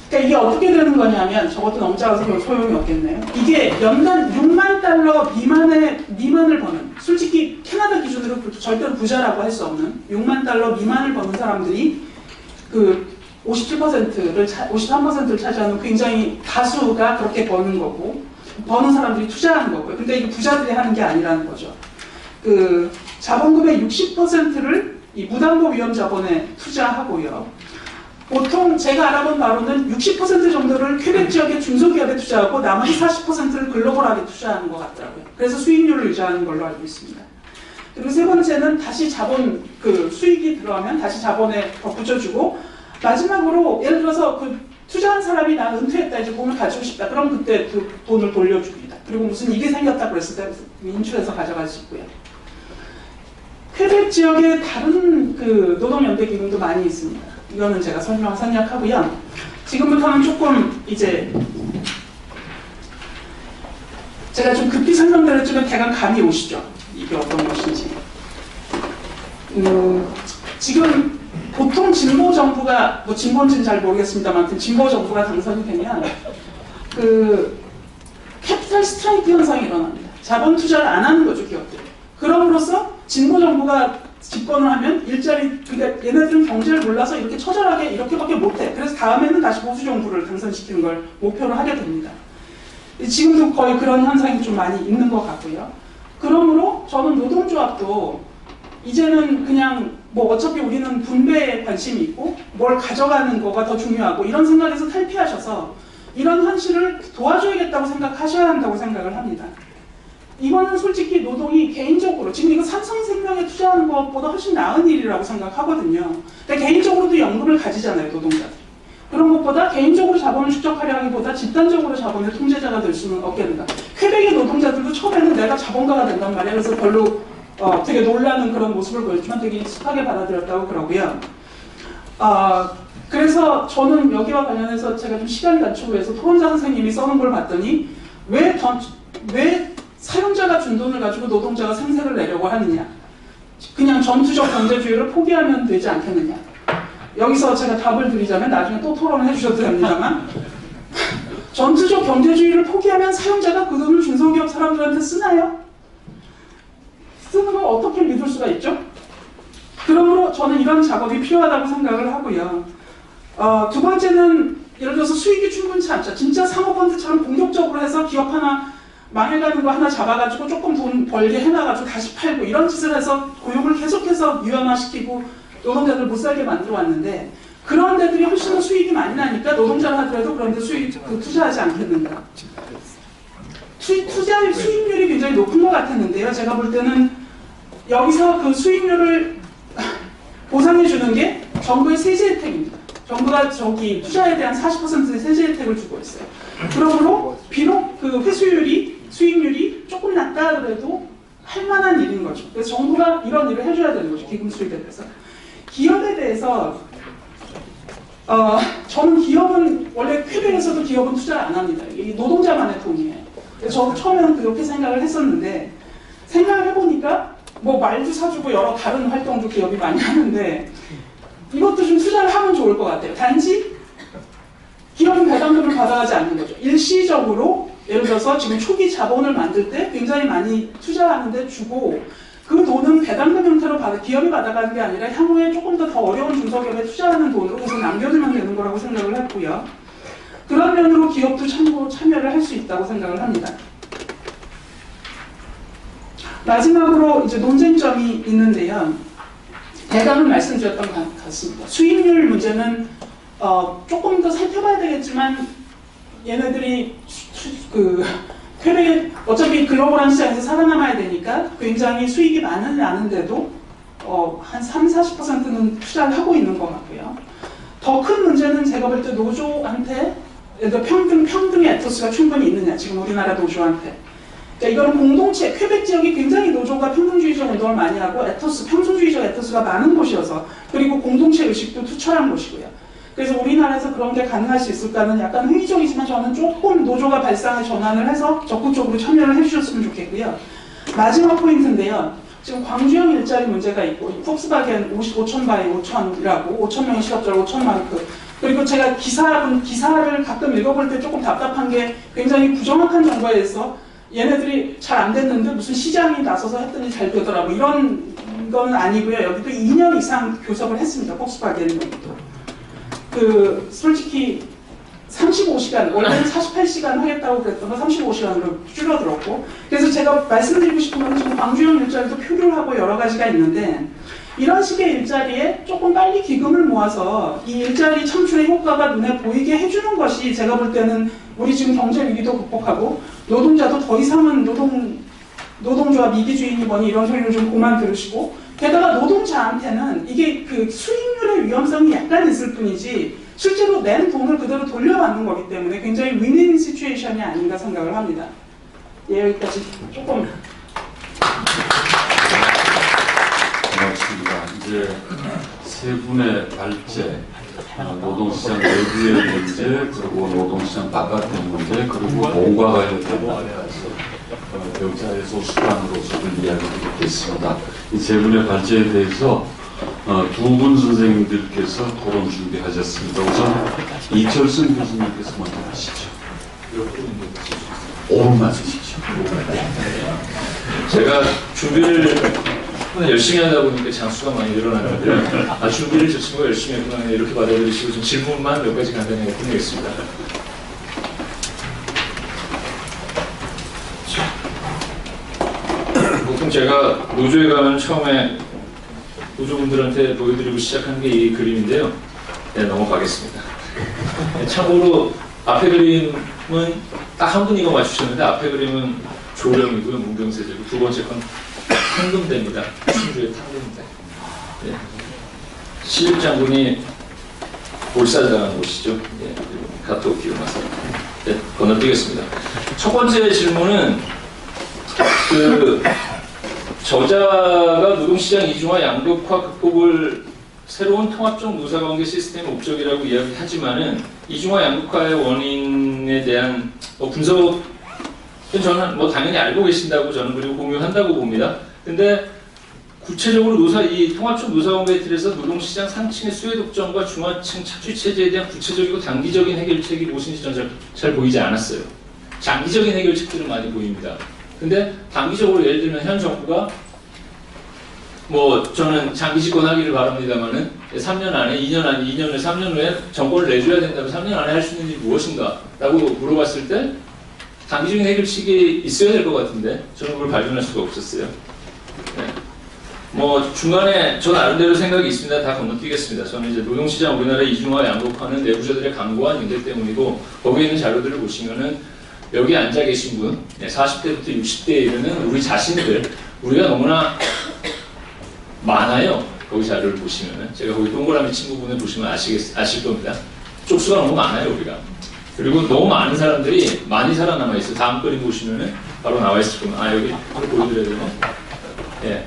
그러니까 이게 어떻게 되는 거냐면 저것도 너무 작아서 별 소용이 없겠네요. 이게 연간 6만 달러 미만을 버는 솔직히 캐나다 기준으로 절대로 부자라고 할 수 없는 6만 달러 미만을 버는 사람들이 그 53%를 차지하는 굉장히 다수가 그렇게 버는 거고 버는 사람들이 투자하는 거고요. 근데 이게 부자들이 하는 게 아니라는 거죠. 그 자본금의 60%를 이 무담보 위험 자본에 투자하고요. 보통 제가 알아본 바로는 60% 정도를 퀘벡 지역의 중소기업에 투자하고 나머지 40%를 글로벌하게 투자하는 것 같더라고요. 그래서 수익률을 유지하는 걸로 알고 있습니다. 그리고 세 번째는 다시 자본, 그 수익이 들어가면 다시 자본에 덧붙여주고 마지막으로 예를 들어서 그 투자한 사람이 나 은퇴했다 이제 돈을 가지고 싶다. 그럼 그때 그 돈을 돌려줍니다. 그리고 무슨 일이 생겼다 그랬을 때 인출해서 가져갈 수 있고요. 퀘벡 지역에 다른 그 노동연대 기금도 많이 있습니다. 이거는 제가 생략하고요. 지금부터는 조금 이제 제가 좀 급히 설명드렸지만 대강 감이 오시죠. 이게 어떤 것인지. 지금 보통 진보 정부가 뭐 진보인지는 잘 모르겠습니다만 진보 정부가 당선이 되면 그 캐피탈 스트라이크 현상이 일어납니다. 자본 투자를 안 하는 거죠 기업들이. 그럼으로써 진보 정부가 집권을 하면 일자리, 그러니까 얘네들은 경제를 몰라서 이렇게 처절하게 이렇게밖에 못해. 그래서 다음에는 다시 보수 정부를 당선시키는 걸 목표로 하게 됩니다. 지금도 거의 그런 현상이 좀 많이 있는 것 같고요. 그러므로 저는 노동조합도 이제는 그냥 뭐 어차피 우리는 분배에 관심이 있고 뭘 가져가는 거가 더 중요하고 이런 생각에서 탈피하셔서 이런 현실을 도와줘야겠다고 생각하셔야 한다고 생각을 합니다. 이거는 솔직히 노동이 개인적으로 지금 이거 삼성생명에 투자하는 것보다 훨씬 나은 일이라고 생각하거든요. 근데 개인적으로도 연금을 가지잖아요, 노동자들이. 그런 것보다 개인적으로 자본을 축적하려 하기보다 집단적으로 자본의 통제자가 될 수는 없겠는가. 퀘벡의 노동자들도 처음에는 내가 자본가가 된단 말이에요. 그래서 별로 되게 놀라는 그런 모습을 보였지만 되게 익숙하게 받아들였다고 그러고요. 그래서 저는 여기와 관련해서 제가 좀 시간 단축을 위해서 토론자 선생님이 써놓은 걸 봤더니 왜 사용자가 준 돈을 가지고 노동자가 생색을 내려고 하느냐. 그냥 전투적 경제주의를 포기하면 되지 않겠느냐. 여기서 제가 답을 드리자면 나중에 또 토론을 해주셔도 됩니다만 전투적 경제주의를 포기하면 사용자가 그 돈을 중소기업 사람들한테 쓰나요? 쓰는 걸 어떻게 믿을 수가 있죠? 그러므로 저는 이런 작업이 필요하다고 생각을 하고요. 두 번째는 예를 들어서 수익이 충분치 않죠. 진짜 사모펀드처럼 공격적으로 해서 기업 하나 망해가는 거 하나 잡아가지고 조금 돈 벌게 해놔가지고 다시 팔고 이런 짓을 해서 고용을 계속해서 유연화시키고 노동자들 못 살게 만들어 왔는데 그런 데들이 훨씬 더 수익이 많이 나니까 노동자를 하더라도 그런 데 투자하지 않겠는가. 투자 수익률이 굉장히 높은 것 같았는데요. 제가 볼 때는 여기서 그 수익률을 보상해 주는 게 정부의 세제 혜택입니다. 정부가 저기 투자에 대한 40%의 세제 혜택을 주고 있어요. 그러므로 비록 그 수익률이 조금 낮다 그래도 할 만한 일인 거죠. 그래서 정부가 이런 일을 해줘야 되는 거죠. 기금 수입에 대해서. 기업에 대해서 저는 기업은 원래 퀘벡에서도 기업은 투자를 안 합니다. 이 노동자만의 돈이에요. 그래서 저 처음에는 그렇게 생각을 했었는데 생각을 해보니까 뭐 말도 사주고 여러 다른 활동도 기업이 많이 하는데 이것도 좀 투자를 하면 좋을 것 같아요. 단지 기업은 배당금을 받아가지 않는 거죠. 일시적으로 예를 들어서 지금 초기 자본을 만들 때 굉장히 많이 투자하는데 주고 그 돈은 배당금 형태로 기업이 받아가는 게 아니라 향후에 조금 더 어려운 중소기업에 투자하는 돈으로 계속 남겨두면 되는 거라고 생각을 했고요. 그런 면으로 기업도 참여를 할 수 있다고 생각을 합니다. 마지막으로 이제 논쟁점이 있는데요. 대답은 말씀드렸던 것 같습니다. 수익률 문제는 조금 더 살펴봐야 되겠지만 얘네들이 어차피 글로벌한 시장에서 살아남아야 되니까 굉장히 수익이 나는데도 한 30-40%는 투자를 하고 있는 것 같고요. 더 큰 문제는 제가 볼 때 노조한테 평등의 에토스가 충분히 있느냐, 지금 우리나라 노조한테. 그러니까 이거는 공동체, 퀘벡 지역이 굉장히 노조가 평등주의적 운동을 많이 하고 평등주의적 에토스가 많은 곳이어서 그리고 공동체 의식도 투철한 곳이고요. 그래서 우리나라에서 그런 게 가능할 수 있을까는 약간 회의적이지만 저는 조금 노조가 발상의 전환을 해서 적극적으로 참여를 해주셨으면 좋겠고요. 마지막 포인트인데요. 지금 광주형 일자리 문제가 있고 폭스바겐 5,000바이 5,000이라고 5,000명의 실업자를 5,000마르크 그리고 제가 기사를 가끔 읽어볼 때 조금 답답한 게 굉장히 부정확한 정보에 의해서 얘네들이 잘 안 됐는데 무슨 시장이 나서서 했더니 잘 되더라 뭐 이런 건 아니고요. 여기도 2년 이상 교섭을 했습니다. 폭스바겐도. 솔직히 35시간, 원래는 48시간 하겠다고 그랬던 거 35시간으로 줄어들었고 그래서 제가 말씀드리고 싶은 건 지금 광주형 일자리도 표류하고 여러 가지가 있는데 이런 식의 일자리에 조금 빨리 기금을 모아서 이 일자리 창출의 효과가 눈에 보이게 해주는 것이 제가 볼 때는 우리 지금 경제 위기도 극복하고 노동자도 더 이상은 노동조합 이기주의니 뭐니 이런 소리를 좀 그만 들으시고 게다가 노동자한테는 이게 그 수익률의 위험성이 약간 있을 뿐이지 실제로 낸 돈을 그대로 돌려받는 거기 때문에 굉장히 윈윈 시츄에이션이 아닌가 생각을 합니다. 예, 여기까지 조금. 고맙습니다. 이제 세 분의 발제, 노동시장 내부의 문제, 그리고 노동시장 바깥의 문제, 그리고 돈과 관련된 배우자의 소수단으로서도 이야기를 듣겠습니다. 이 세 분의 발제에 대해서 두 분 선생님들께서 토론 준비하셨습니다. 우선 이철승 교수님께서 먼저 하시죠. 5분만 쓰시죠. 제가 준비를 열심히 하다 보니까 장수가 많이 늘어났는데 준비를 저 친구가 열심히 했구나 이렇게 받아들이시고 좀 질문만 몇 가지 간단하게 드리겠습니다. 보통 제가 노조에 가면 처음에 노조분들한테 보여드리고 시작하는 게 이 그림인데요. 네, 넘어가겠습니다. 참고로 앞에 그림은 딱 한 분 이거 맞추셨는데 앞에 그림은 조령이고요. 문경세제고 두 번째 건 탕금대입니다. 충주의 탕금대. 네. 신립 장군이 몰살당한 곳이죠. 네. 가토 기요마사. 네, 건너뛰겠습니다. 첫 번째 질문은 저자가 노동시장 이중화 양극화 극복을 새로운 통합적 노사관계 시스템의 목적이라고 이야기하지만은 이중화 양극화의 원인에 대한 분석은 저는 당연히 알고 계신다고 저는 그리고 공유한다고 봅니다. 근데 구체적으로 이 통합적 노사관계 틀에서 노동시장 상층의 수혜 독점과 중하층 착취 체제에 대한 구체적이고 단기적인 해결책이 무엇인지 저는 잘 보이지 않았어요. 장기적인 해결책들은 많이 보입니다. 근데 단기적으로 예를 들면 현 정부가 저는 장기 집권하기를 바랍니다만은 3년 안에 2년 안에 2년 후에 3년 후에 정권을 내줘야 된다면 3년 안에 할 수 있는 일이 무엇인가 라고 물어봤을 때 단기적인 해결책이 있어야 될 것 같은데 저는 그걸 발견할 수가 없었어요. 네. 뭐 중간에 저 나름대로 생각이 있습니다. 다 건너뛰겠습니다. 저는 이제 노동시장 우리나라 이중화 양극화는 내부자들의 강고한 연대 때문이고 거기에 있는 자료들을 보시면은 여기 앉아 계신 분 40대부터 60대에 이르는 우리 자신들 우리가 너무나 많아요. 거기 자료를 보시면은 제가 거기 동그라미 친구분을 보시면 아실 겁니다. 쪽수가 너무 많아요 우리가. 그리고 너무 많은 사람들이 많이 살아남아 있어요. 다음 그림 보시면은 바로 나와 있을 겁니다. 여기 보여드려야 되네. 예.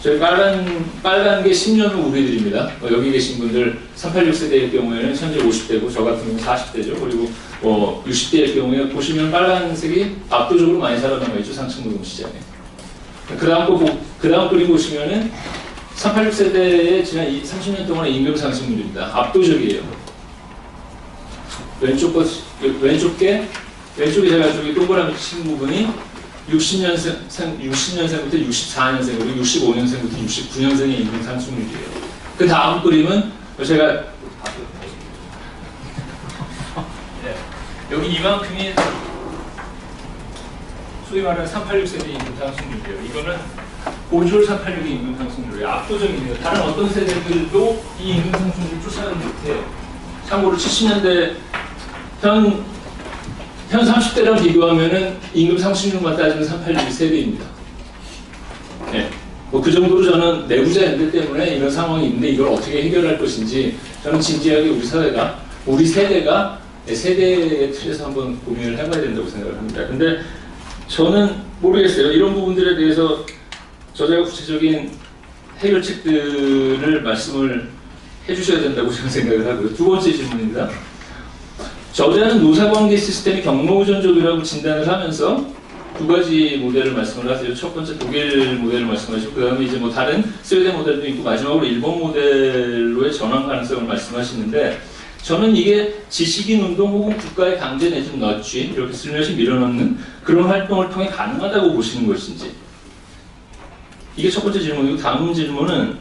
저희 빨간 게 10년 후 우리들입니다. 여기 계신 분들 386세대일 경우에는 현재 50대고 저 같은 경우는 40대죠. 그리고 60대일 경우에 보시면 빨간색이 압도적으로 많이 살아남아 있죠. 상층 노동시장에. 그 다음 그림 보시면은 386세대의 지난 30년 동안의 임금 상승률입니다. 압도적이에요. 왼쪽에 제가 저기 동그라미 친 부분이 60년생부터 64년생, 그리고 65년생부터 69년생의 임금 상승률이에요. 그 다음 그림은 제가 여기 이만큼이 소위 말하는 386세대 임금 상승률이에요. 이거는 고졸 386의 임금 상승률이에요. 압도적이에요. 다른 어떤 세대들도 이 임금 상승률을 쫓아가지 못해요. 참고로 70년대 현 30대랑 비교하면은 임금 상승률만 따지면 386이 3배입니다. 네. 뭐 그 정도로 저는 내부자 연대 때문에 이런 상황이 있는데 이걸 어떻게 해결할 것인지 저는 진지하게 우리 세대가 세대의 틀에서 한번 고민을 해봐야 된다고 생각을 합니다. 근데 저는 모르겠어요. 이런 부분들에 대해서 저자가 구체적인 해결책들을 말씀을 해주셔야 된다고 저는 생각을 하고요. 두 번째 질문입니다. 저자는 노사관계 시스템이 경로우전적이라고 진단을 하면서 두 가지 모델을 말씀을 하세요. 첫 번째 독일 모델을 말씀하시고 그 다음에 이제 뭐 다른 스웨덴 모델도 있고 마지막으로 일본 모델로의 전환 가능성을 말씀하시는데 저는 이게 지식인 운동 혹은 국가의 강제 내지 너치 이렇게 슬며시 밀어넣는 그런 활동을 통해 가능하다고 보시는 것인지 이게 첫 번째 질문이고 다음 질문은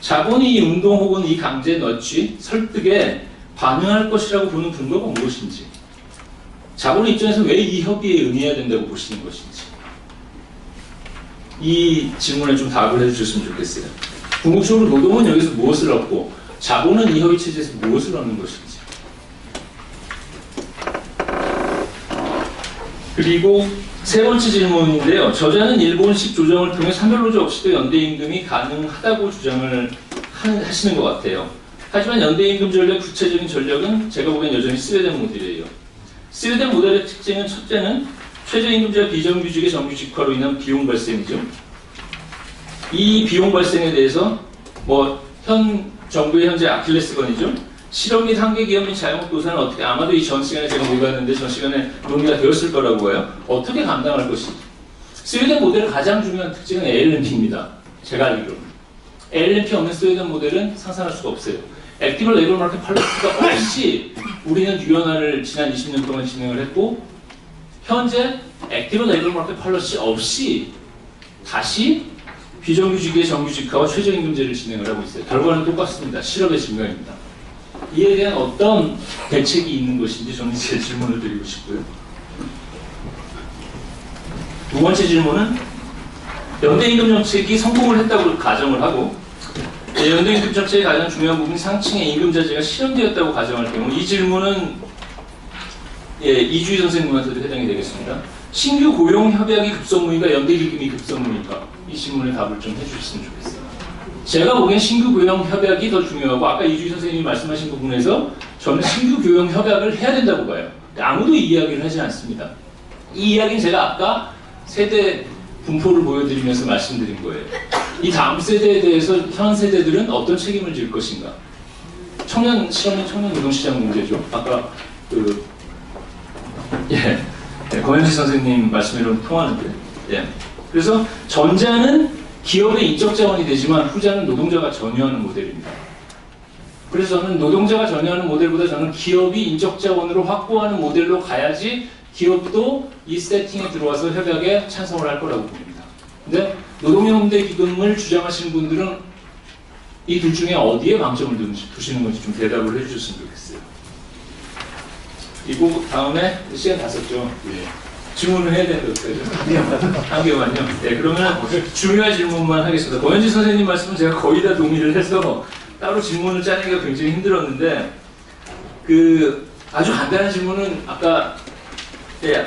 자본이 이 운동 혹은 이 강제 너치 설득에 반응할 것이라고 보는 근거가 무엇인지 자본의 입장에서 왜 이 협의에 응해야 된다고 보시는 것인지 이 질문에 좀 답을 해주셨으면 좋겠어요. 궁극적으로 노동은 여기서 무엇을 얻고 자본은 이 협의 체제에서 무엇을 얻는 것인지 그리고 세 번째 질문인데요. 저자는 일본식 조정을 통해 산별노조 없이도 연대임금이 가능하다고 주장을 하시는 것 같아요. 하지만 연대임금 전략 구체적인 전략은 제가 보기엔 여전히 스웨덴 모델이에요. 스웨덴 모델의 특징은 첫째는 최저임금제와 비정규직의 정규직화로 인한 비용 발생이죠. 이 비용 발생에 대해서 현 정부의 현재 아킬레스건이죠. 실업 및 한계 기업 및 자영업노사는 어떻게 아마도 이 전 시간에 제가 모의봤는데 전 시간에 논의가 되었을 거라고 해요. 어떻게 감당할 것인지. 스웨덴 모델의 가장 중요한 특징은 ALMP입니다. 제가 알기로는. ALMP 없는 스웨덴 모델은 상상할 수가 없어요. 액티브 레이버 마켓 팔러스가 없이 우리는 유연화를 지난 20년 동안 진행을 했고 현재 액티브 레이버 마켓 팔러스 없이 다시 비정규직의 정규직화와 최저임금제를 진행을 하고 있어요. 결과는 똑같습니다. 실업의 증가입니다. 이에 대한 어떤 대책이 있는 것인지 저는 제 질문을 드리고 싶고요. 두 번째 질문은 연대임금 정책이 성공을 했다고 가정을 하고 연대임금 정책의 가장 중요한 부분이 상층의 임금자재가 실현되었다고 가정할 경우 이 질문은 이주희 선생님한테도 해당이 되겠습니다. 신규 고용 협약이 급선무인가 연대기금이 급선무인가 이 질문에 답을 좀 해주셨으면 좋겠어요. 제가 보기엔 신규 고용 협약이 더 중요하고 아까 이주희 선생님이 말씀하신 부분에서 저는 신규 고용 협약을 해야 된다고 봐요. 아무도 이 이야기를 하지 않습니다. 이 이야기는 제가 아까 세대 분포를 보여드리면서 말씀드린 거예요. 이 다음 세대에 대해서 현 세대들은 어떤 책임을 질 것인가? 청년 실업민 청년 노동시장 문제죠. 아까 권현지 선생님 말씀이랑 통하는데, 그래서 전자는 기업의 인적 자원이 되지만 후자는 노동자가 전유하는 모델입니다. 그래서 저는 노동자가 전유하는 모델보다 저는 기업이 인적 자원으로 확보하는 모델로 가야지 기업도 이 세팅에 들어와서 협약에 찬성을 할 거라고 봅니다. 근데 노동연대 기금을 주장하시는 분들은 이 둘 중에 어디에 방점을 두시는 건지 좀 대답을 해주셨으면 좋겠어요. 그리고 다음에 시간 다 썼죠. 질문을 해야 되는데 어떡하죠? 한 개만요. 네, 그러면 중요한 질문만 하겠습니다. 고현지 선생님 말씀은 제가 거의 다 동의를 해서 따로 질문을 짜내기가 굉장히 힘들었는데 아주 간단한 질문은 아까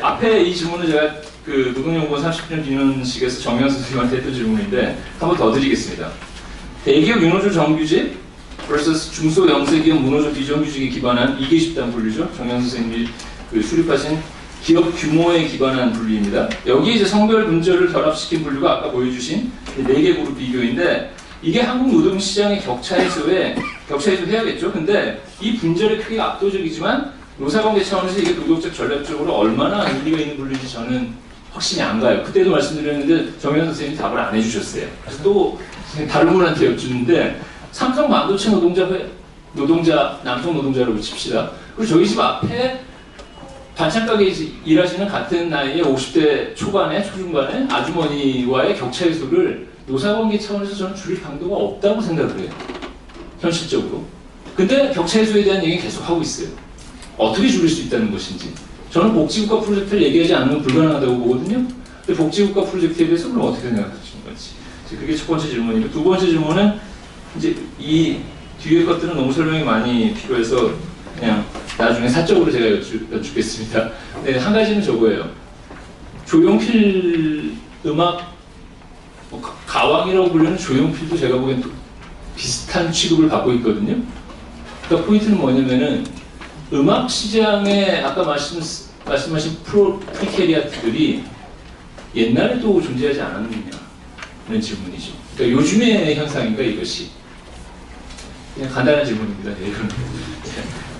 앞에 이 질문은 제가 노동연구원 30주년 기념식에서 정현 선생님한테 했던 질문인데 한 번 더 드리겠습니다. 대기업 윤호조 정규직 vs 중소 영세기업 문호조 비정규직에 기반한 이계 집단 분류죠. 정현 선생님이 수립하신 기업 규모에 기반한 분류입니다. 여기 이제 성별 분절을 결합시킨 분류가 아까 보여주신 4개 그룹 비교인데 이게 한국 노동시장의 격차 해소해야겠죠. 근데 이 분절의 크기가 압도적이지만 노사관계 차원에서 이게 노동적 전략적으로 얼마나 의미가 있는 분류인지 저는 확신이 안 가요. 그때도 말씀드렸는데 정현 선생님이 답을 안 해주셨어요. 그래서 또 다른 분한테 여쭙는데 삼성 반도체 노동자 남성 노동자라고 칩시다. 그리고 저희 집 앞에 반찬 가게에서 일하시는 같은 나이의 50대 초반의 초중반의 아주머니와의 격차 해소를 노사관계 차원에서 저는 줄일 강도가 없다고 생각을 해요. 현실적으로. 근데 격차 해소에 대한 얘기는 계속 하고 있어요. 어떻게 줄일 수 있다는 것인지. 저는 복지국가 프로젝트를 얘기하지 않으면 불가능하다고 보거든요. 근데 복지국가 프로젝트에 대해서 그럼 어떻게 생각하시는 건지. 그게 첫 번째 질문이고, 두 번째 질문은 이제 이 뒤에 것들은 너무 설명이 많이 필요해서 그냥 나중에 사적으로 제가 여쭙겠습니다. 네, 한 가지는 저거예요. 조용필 음악 가왕이라고 불리는 조용필도 제가 보기엔 비슷한 취급을 받고 있거든요. 그러니까 포인트는 뭐냐면은 음악 시장에 아까 말씀하신 프리캐리아트들이 옛날에도 존재하지 않았느냐는 질문이죠. 그러니까 요즘의 현상인가 이것이? 그냥 간단한 질문입니다. 네, 이건.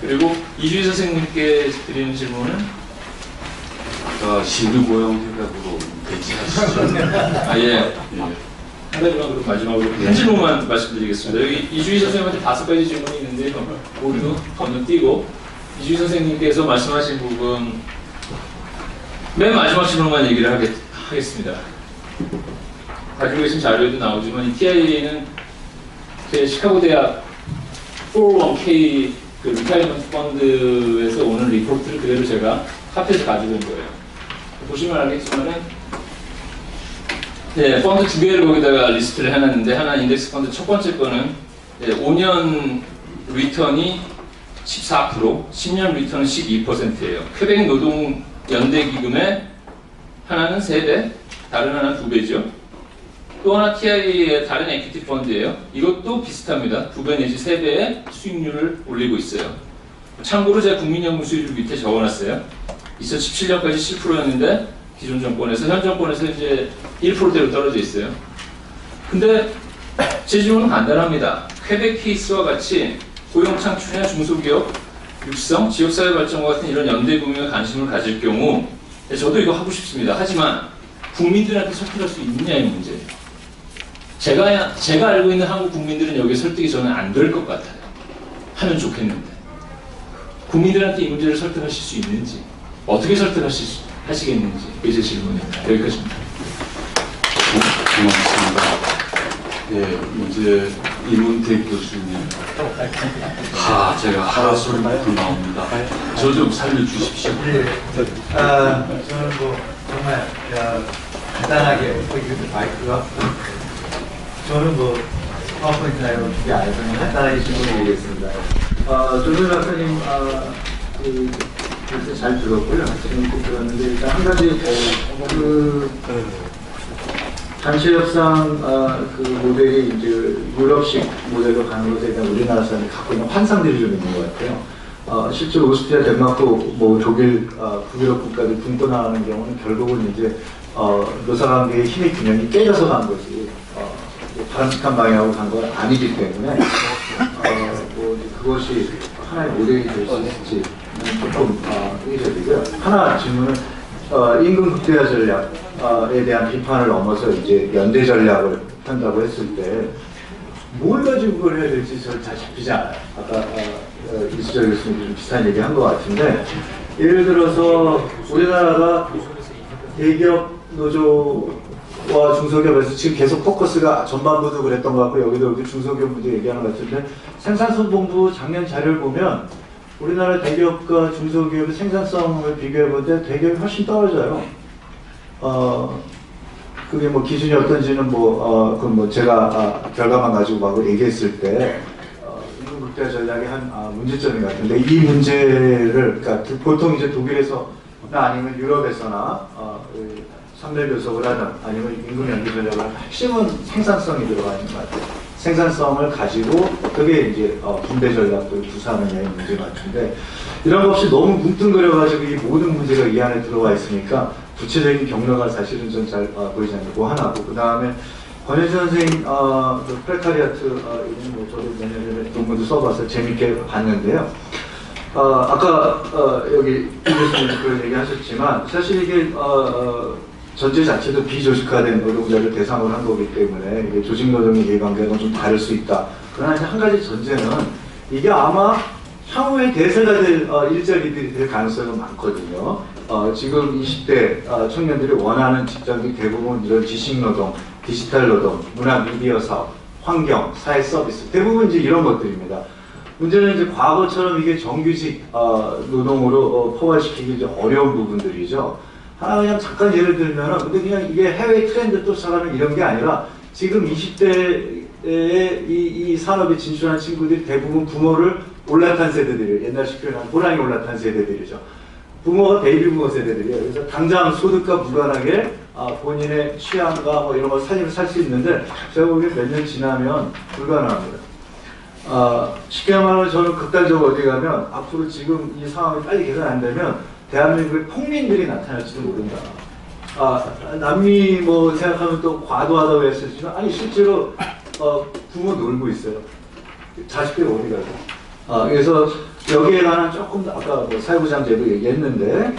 그리고 이주희 선생님께 드리는 질문은 신규고용 협약으로 대체하시죠. 예. 한 가지만 그럼 마지막으로 한 질문만 말씀드리겠습니다. 여기 이주희 선생님한테 5가지 질문이 있는데 모두 건너뛰고 이주희 선생님께서 말씀하신 부분 맨 마지막 질문만 얘기를 하겠습니다. 가지고 계신 자료에도 나오지만 이 TIA는 제 시카고 대학 401k 리타이먼트 펀드에서 오는 리포트를 그대로 제가 카페에서 가져온 거예요. 보시면 알겠지만은 펀드 2개를 거기다가 리스트를 해놨는데 하나 인덱스 펀드 첫 번째 거는 5년 리턴이 14%, 10년 리턴은 12%예요. 퀘벡 노동 연대 기금의 하나는 3배, 다른 하나는 2배죠. 또 하나 TIA의 다른 에퀴티 펀드예요. 이것도 비슷합니다. 2배 내지 3배의 수익률을 올리고 있어요. 참고로 제가 국민연금 수익률 밑에 적어놨어요. 2017년까지 7%였는데 기존 정권에서 현 정권에서 이제 1%대로 떨어져 있어요. 근데 제 질문은 간단합니다. 퀘벡 케이스와 같이 고용 창출이나 중소기업 육성, 지역사회 발전과 같은 이런 연대금융에 관심을 가질 경우 저도 이거 하고 싶습니다. 하지만 국민들한테 설득할 수 있느냐의 문제예요. 제가 알고 있는 한국 국민들은 여기에 설득이 저는 안 될 것 같아요. 하면 좋겠는데 국민들한테 이 문제를 설득하실 수 있는지 어떻게 설득하시겠는지 그게 제 질문입니다. 여기까지입니다. 고맙습니다. 네, 이제 이문택 교수님. 제가 하라 소리부터 나옵니다. 저 좀 살려주십시오. 저는 정말 간단하게 이것도 마이크가 저는 파워포인트나 이런 게 아니고 간단하게 질문드리겠습니다. 조준 박사님 글쎄 잘 들었고요. 재밌게 들었는데 일단 한 가지 단체 협상 모델이 이제 유럽식 모델로 가는 것에 대한 우리나라 사람이 갖고 있는 환상들이 좀 있는 것 같아요. 실제로 오스트리아, 덴마크, 독일, 북유럽 국가들 분권하는 경우는 결국은 이제 노사관계의 힘의 균형이 깨져서 간 거지 바람직한 방향으로 간 건 아니기 때문에 그것이 하나의 모델이 될 수 있을지 조금 의견이고요. 하나 질문은 임금 극대화 전략에 대한 비판을 넘어서 이제 연대 전략을 한다고 했을 때 뭘 가지고 그걸 해야 될지 잘 잡히지 않아요. 아까 이수철 교수님도 좀 비슷한 얘기 한 것 같은데 예를 들어서 우리나라가 대기업 노조와 중소기업에서 지금 계속 포커스가 전반부도 그랬던 것 같고 여기도 중소기업 문제 얘기하는 것 같은데 생산성본부 작년 자료를 보면 우리나라 대기업과 중소기업의 생산성을 비교해볼 때 대기업이 훨씬 떨어져요. 그게 뭐 기준이 어떤지는 제가 결과만 가지고 막 얘기했을 때 임금극대화 전략의 한 문제점인 것 같은데, 이 문제를 그러니까 보통 이제 독일에서나 아니면 유럽에서나 선멸 교섭을 하든 아니면 임금 연계 전략을 하는 핵심은 생산성이 들어가 있는 것 같아요. 생산성을 가지고 그게 이제 분배 전략도 구사하느냐의 문제 같은데, 이런 것 없이 너무 뭉뚱그려가지고 이 모든 문제가 이 안에 들어와 있으니까 구체적인 경로가 사실은 좀 잘 보이지 않고 하나고, 그 다음에 권혜주 선생님 그 프레카리아트 저도 내년에 논문도 써봐서 재밌게 봤는데요. 아까 여기 이 교수님 그런 얘기 하셨지만 사실 이게 전제 자체도 비조직화된 노동자를 대상으로 한 거기 때문에 이게 조직노동의 이해관계는 좀 다를 수 있다. 그러나 이제 한 가지 전제는 이게 아마 향후에 대세가 될 일자리들이 될 가능성이 많거든요. 지금 20대 청년들이 원하는 직장이 대부분 이런 지식노동, 디지털 노동, 문화 미디어 사업, 환경, 사회 서비스, 대부분 이제 이런 것들입니다. 문제는 이제 과거처럼 이게 정규직 노동으로 포괄시키기 이제 어려운 부분들이죠. 하나 그냥 잠깐 예를 들면은, 근데 그냥 이게 해외 트렌드 쫓아가는 이런 게 아니라 지금 20대에 이 산업에 진출한 친구들이 대부분 부모를 올라탄 세대들이에요. 옛날식 표현하면 호랑이 올라탄 세대들이죠. 부모가 베이비 부모 세대들이에요. 그래서 당장 소득과 무관하게 본인의 취향과 뭐 이런 걸 살리면 살 수 있는데, 제가 보기엔 몇 년 지나면 불가능합니다. 쉽게 말하면 저는 극단적으로 어디 가면 앞으로 지금 이 상황이 빨리 개선 안 되면 대한민국의 폭민들이 나타날지도 모른다. 남미 뭐 생각하면 또 과도하다고 했었지만, 아니 실제로 부모 놀고 있어요. 자식들이 어디 가서. 그래서 여기에 관한 조금 더 아까 뭐 사회부장제도 얘기했는데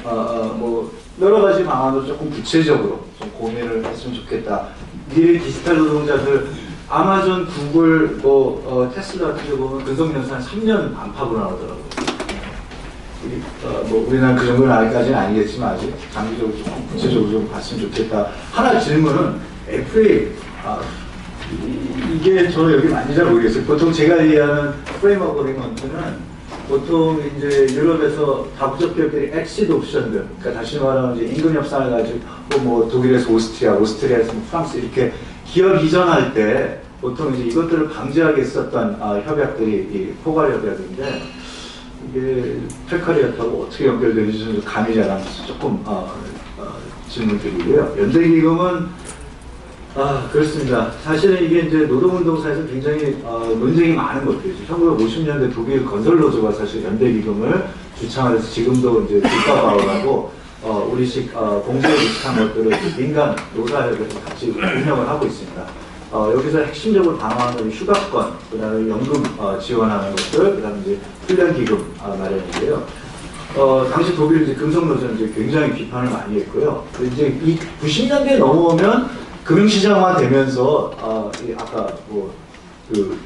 뭐 여러 가지 방안으로 조금 구체적으로 좀 고민을 했으면 좋겠다. 미래 디지털 노동자들 아마존, 구글, 테슬라 같은 데 보면 근속연수 한 3년 안팎으로 나오더라고요. 뭐 우리나라 그 정도는 아직까지는 아니겠지만 아직 장기적으로 조금 구체적으로 좀 봤으면 좋겠다. 하나 질문은 FA 이게 저 여기 많이 잘 모르겠어요. 보통 제가 이해하는 프레임워크 어그리먼트는 보통 이제 유럽에서 다부적 기업들이 엑시드 옵션들, 그러니까 다시 말하면 이제 임금 협상을 가지고 뭐 독일에서 오스트리아에서 뭐 프랑스 이렇게 기업 이전할 때 보통 이제 이것들을 방지하게 썼던 협약들이 이 포괄 협약인데, 이게 프레카리아트하고 어떻게 연결되는지 좀 감이 잘 안 와서 조금 질문 드리고요. 연대기금은 그렇습니다. 사실은 이게 이제 노동운동사에서 굉장히 논쟁이 많은 것들이죠. 1950년대 독일 건설노조가 사실 연대기금을 주창을 해서 지금도 이제 국가바우라고 우리식 공제에 비슷한 것들을 민간 노사협에서 같이 운영을 하고 있습니다. 여기서 핵심적으로 방어하는 휴가권, 그 다음에 연금 지원하는 것들, 그 다음에 이제 훈련기금 마련인데요. 당시 독일 이제 금속노조는 이제 굉장히 비판을 많이 했고요. 이제 이 90년대에 넘어오면 금융시장화 되면서, 아까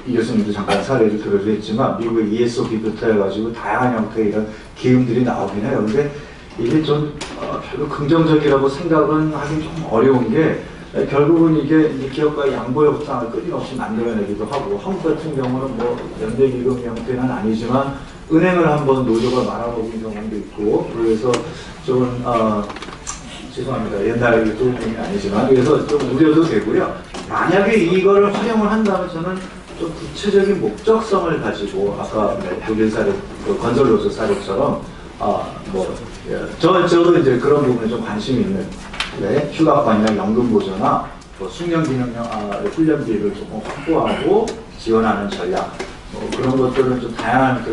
이 교수님도 잠깐 사례를 들어주셨지만, 미국의 ESOP부터 해가지고 다양한 형태의 이런 기금들이 나오긴 해요. 근데 이게 좀 별로 긍정적이라고 생각은 하긴 좀 어려운 게, 결국은 이게 기업과의 양보의 협상을 끊임없이 만들어내기도 하고, 한국 같은 경우는 뭐 연대기금 형태는 아니지만 은행을 한번 노조가 말아먹은 경험도 있고, 그래서 좀 죄송합니다. 옛날 유튜브는 아니지만, 그래서 좀 우려도 되고요. 만약에 이거를 활용을 한다면 저는 좀 구체적인 목적성을 가지고, 아까 독일 사례, 건설노조 사례처럼 저도 이제 그런 부분에 좀 관심이 있는. 휴가권이나 연금 보조나 숙련 기능형 훈련비를 조금 확보하고 지원하는 전략, 그런 것들은 좀 다양한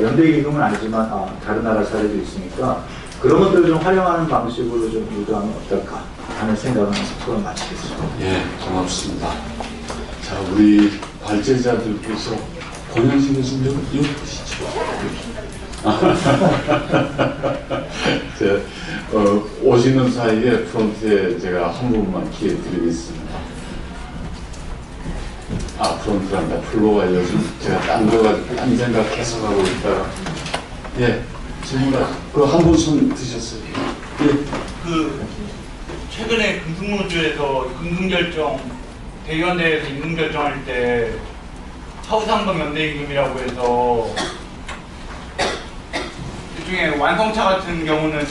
연대기금은 아니지만 다른 나라 사례도 있으니까 그런 것들을 좀 활용하는 방식으로 좀 유도하면 어떨까 하는 생각을 하면서 토론 마치겠습니다. 예, 고맙습니다. 자, 우리 발제자들께서 권영진 교수님 좀 이어보시죠. 오시는 사이에 프론트에 제가 한 부분만 기회 드리겠습니다. 프론트란다. 플로가 요즘 제가 딴 생각 계속 하고 있다가. 예, 질문 한 분 손 드셨어요. 예. 최근에 금속노조에서 임금결정, 대의원대회에서 임금결정할 때 차후상금 연대임금이라고 해서 그중에 완성차 같은 경우는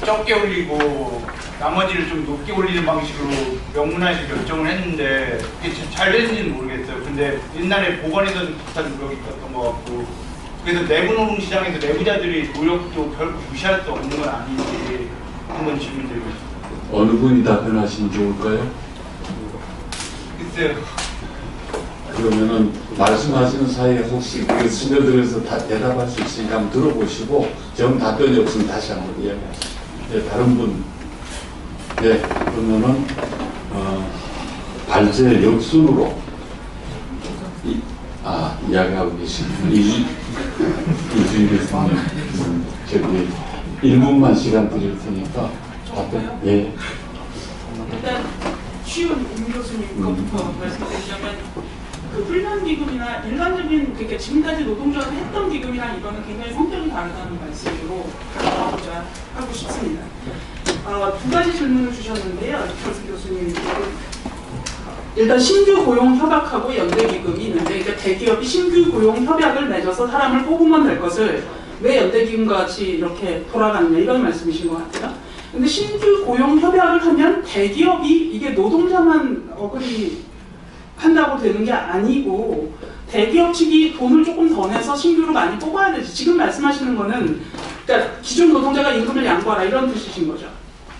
적게 올리고 나머지를 좀 높게 올리는 방식으로 명문화에서 결정을 했는데 그게 잘 됐는지는 모르겠어요. 근데 옛날에 보건에서는 비슷한 노력이 있었던 것 같고, 그래서 내부 노동시장에서 내부자들의 노력도 결코 무시할 수 없는 건 아닌지 한번 질문드리고 싶습니다. 어느 분이 답변하시면 좋을까요? 글쎄요. 그러면은 말씀하시는 사이에 혹시 그 스며들어서 다 대답할 수 있으니까 한번 들어보시고 정 답변이 없으면 다시 한번 이야기하시죠. 네, 다른 분. 네, 그러면은 발제 역순으로 이야기하고 계신 이주일 교수님 저기 1분만 시간 드릴 테니까 답변. 예. 일단 쉬운 임 교수님 것부터 말씀드리자면 그 훈련 기금이나 일반적인 그러니까 지금까지 노동조합을 했던 기금이랑 이거는 굉장히 성격이 다르다는 말씀으로 가져가고자 하고 싶습니다. 두 가지 질문을 주셨는데요, 이철수 교수님. 일단 신규 고용 협약하고 연대 기금이 있는데, 그러니까 대기업이 신규 고용 협약을 맺어서 사람을 뽑으면 될 것을 왜 연대 기금과 같이 이렇게 돌아가느냐 이런 말씀이신 것 같아요. 근데 신규 고용 협약을 하면 대기업이 이게 노동자만 어그리 한다고 되는 게 아니고 대기업 측이 돈을 조금 더 내서 신규로 많이 뽑아야 되지. 지금 말씀하시는 거는 그러니까 기존 노동자가 임금을 양보하라 이런 뜻이신 거죠.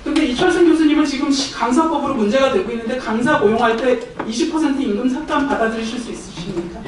근데 이철승 교수님은 지금 강사법으로 문제가 되고 있는데 강사 고용할 때 20% 임금 삭감 받아들이실 수 있으십니까?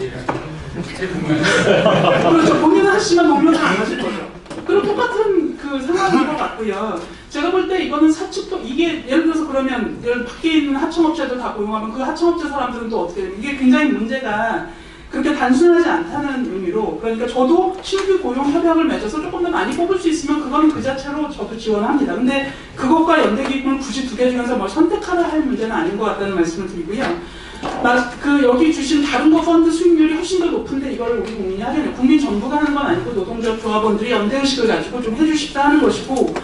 그렇죠. 본인은 하시지만 노무현은 안 하실 거죠. 그럼 똑같은 그 상황인 것 같고요. 제가 볼 때 이거는 사측도 이게 예를 들어서 그러면 밖에 있는 하청업체들 다 고용하면 그 하청업체 사람들은 또 어떻게 되면 이게 굉장히 문제가 그렇게 단순하지 않다는 의미로, 그러니까 저도 신규 고용 협약을 맺어서 조금 더 많이 뽑을 수 있으면 그건 그 자체로 저도 지원합니다. 근데 그것과 연대기금을 굳이 두 개 중에서 뭐 선택하라 할 문제는 아닌 것 같다는 말씀을 드리고요. 여기 주신 다른 거 펀드 수익률이 훨씬 더 높은데 이걸 우리 국민이 하겠네요. 국민 전부가 하는 건 아니고 노동조합 조합원들이 연대의식을 가지고 좀 해주십사 하는 것이고,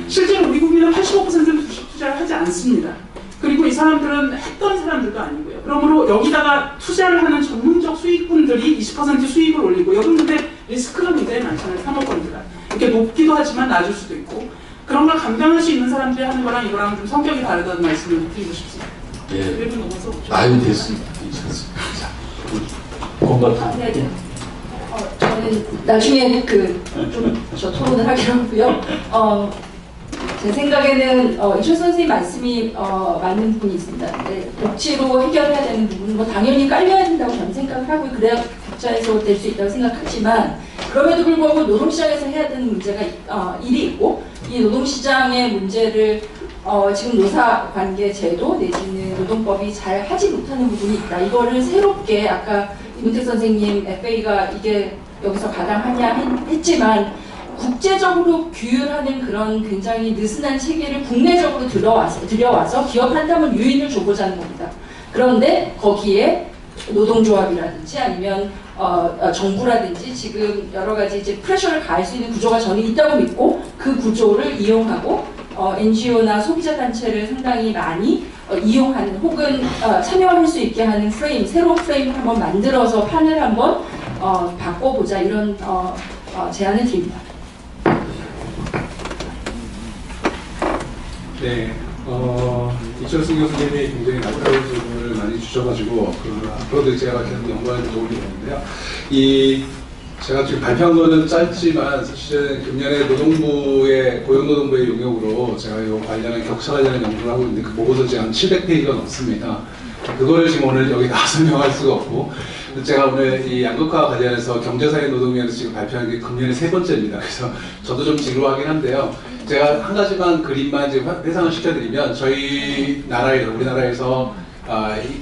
실제로 우리 국민은 85%는 주식 투자를 하지 않습니다. 그리고 이 사람들은 했던 사람들도 아니고요. 그러므로 여기다가 투자를 하는 전문적 수익분들이 20% 수익을 올리고, 여기 근데 리스크가 굉장히 많잖아요. 사모펀드가 이렇게 높기도 하지만 낮을 수도 있고, 그런 걸 감당할 수 있는 사람들이 하는 거랑 이거랑 좀 성격이 다르다는 말씀을 드리고 싶습니다. 예. 1분 넘어서 아유, 됐습니다. 괜찮습니다. 자, 공감. 네. 저는 나중에 저 토론을 하기로 하고요. 제 생각에는 이철수 선생님 말씀이 맞는 부분이 있습니다. 네, 복지로 해결해야 되는 부분은 뭐 당연히 깔려야 된다고 저는 생각을 하고, 그래야 국자에서 될 수 있다고 생각하지만, 그럼에도 불구하고 노동시장에서 해야 되는 문제가 일이 있고, 이 노동시장의 문제를 지금 노사관계 제도 내지는 노동법이 잘 하지 못하는 부분이 있다. 이거를 새롭게 아까 이문택 선생님 FA가 이게 여기서 가당하냐 했지만, 국제적으로 규율하는 그런 굉장히 느슨한 체계를 국내적으로 들여와서 기업 한담을 유인을 줘보자는 겁니다. 그런데 거기에 노동조합이라든지 아니면 정부라든지 지금 여러 가지 이제 프레셔를 가할 수 있는 구조가 저는 있다고 믿고, 그 구조를 이용하고 NGO나 소비자 단체를 상당히 많이 이용하는 혹은 참여할 수 있게 하는 프레임, 새로운 프레임을 한번 만들어서 판을 한번 바꿔보자, 이런 제안을 드립니다. 네, 이철승 교수님이 굉장히 날카로운 질문을 많이 주셔가지고 앞으로도 제가 계속 연구하는 도움이 되는데요. 제가 지금 발표한 거는 짧지만 사실은 금년에 고용노동부의 용역으로 제가 이 관련한 격차 관련한 연구를 하고 있는데, 그 보고서 지금 한 700페이지가 넘습니다. 그거를 지금 오늘 여기 다 설명할 수가 없고, 제가 오늘 이 양극화 관련해서 경제사회노동위원회에서 지금 발표한 게 금년에 3번째입니다. 그래서 저도 좀 지루하긴 한데요. 제가 한 가지만 그림만 지금 회상을 시켜드리면, 우리나라에서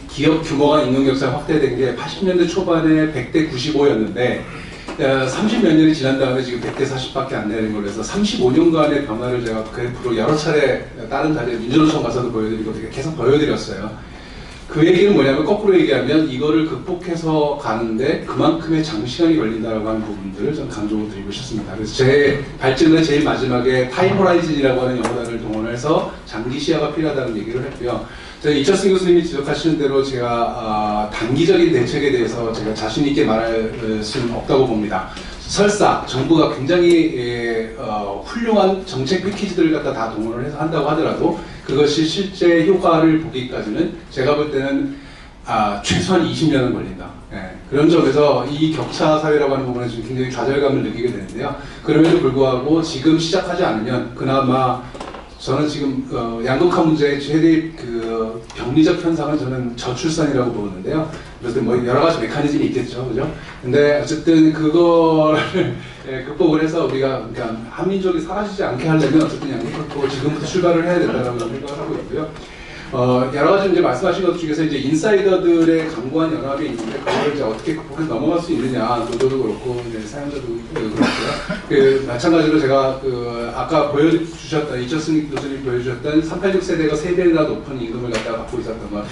기업 규모가 임금격차가 확대된 게 80년대 초반에 100대 95였는데 30몇 년이 지난 다음에 지금 100대 40밖에 안 되는 걸로 해서 35년간의 변화를 제가 그래프로 여러 차례 다른 자리에 민주노총 가서도 보여드리고 계속 보여드렸어요. 그 얘기는 뭐냐면, 거꾸로 얘기하면 이거를 극복해서 가는데 그만큼의 장시간이 걸린다고 하는 부분들을 좀 강조를 드리고 싶습니다. 그래서 제 발전의 제일 마지막에 타임 호라이즌이라고 하는 영어단을 동원해서 장기 시야가 필요하다는 얘기를 했고요. 이철승 교수님이 지적하시는 대로 제가 단기적인 대책에 대해서 제가 자신 있게 말할 수는 없다고 봅니다. 설사 정부가 굉장히 훌륭한 정책 패키지들을 갖다 다 동원을 해서 한다고 하더라도, 그것이 실제 효과를 보기까지는 제가 볼 때는 최소한 20년은 걸린다. 예, 그런 점에서 이 격차 사회라고 하는 부분에 좀 굉장히 좌절감을 느끼게 되는데요. 그럼에도 불구하고 지금 시작하지 않으면 그나마 저는 지금 양극화 문제의 최대 그 병리적 현상은 저는 저출산이라고 보는데요. 그래서 뭐 여러 가지 메커니즘이 있겠죠, 그죠? 근데 어쨌든 그거를 극복을 해서 우리가 그러니까 한민족이 사라지지 않게 하려면 어쨌든 양극화 지금부터 출발을 해야 된다라고 생각을 하고 있고요. 여러 가지 이제 말씀하신 것 중에서 이제 인사이더들의 강고한 연합이 있는데 그걸 이제 어떻게 극복해 넘어갈 수 있느냐, 노조도 그렇고 이제 사용자도 그렇고요. 마찬가지로 제가 아까 보여주셨던 이철승 교수님 보여주셨던 386 세대가 3배나 높은 임금을 갖다가 갖고 있었던 것.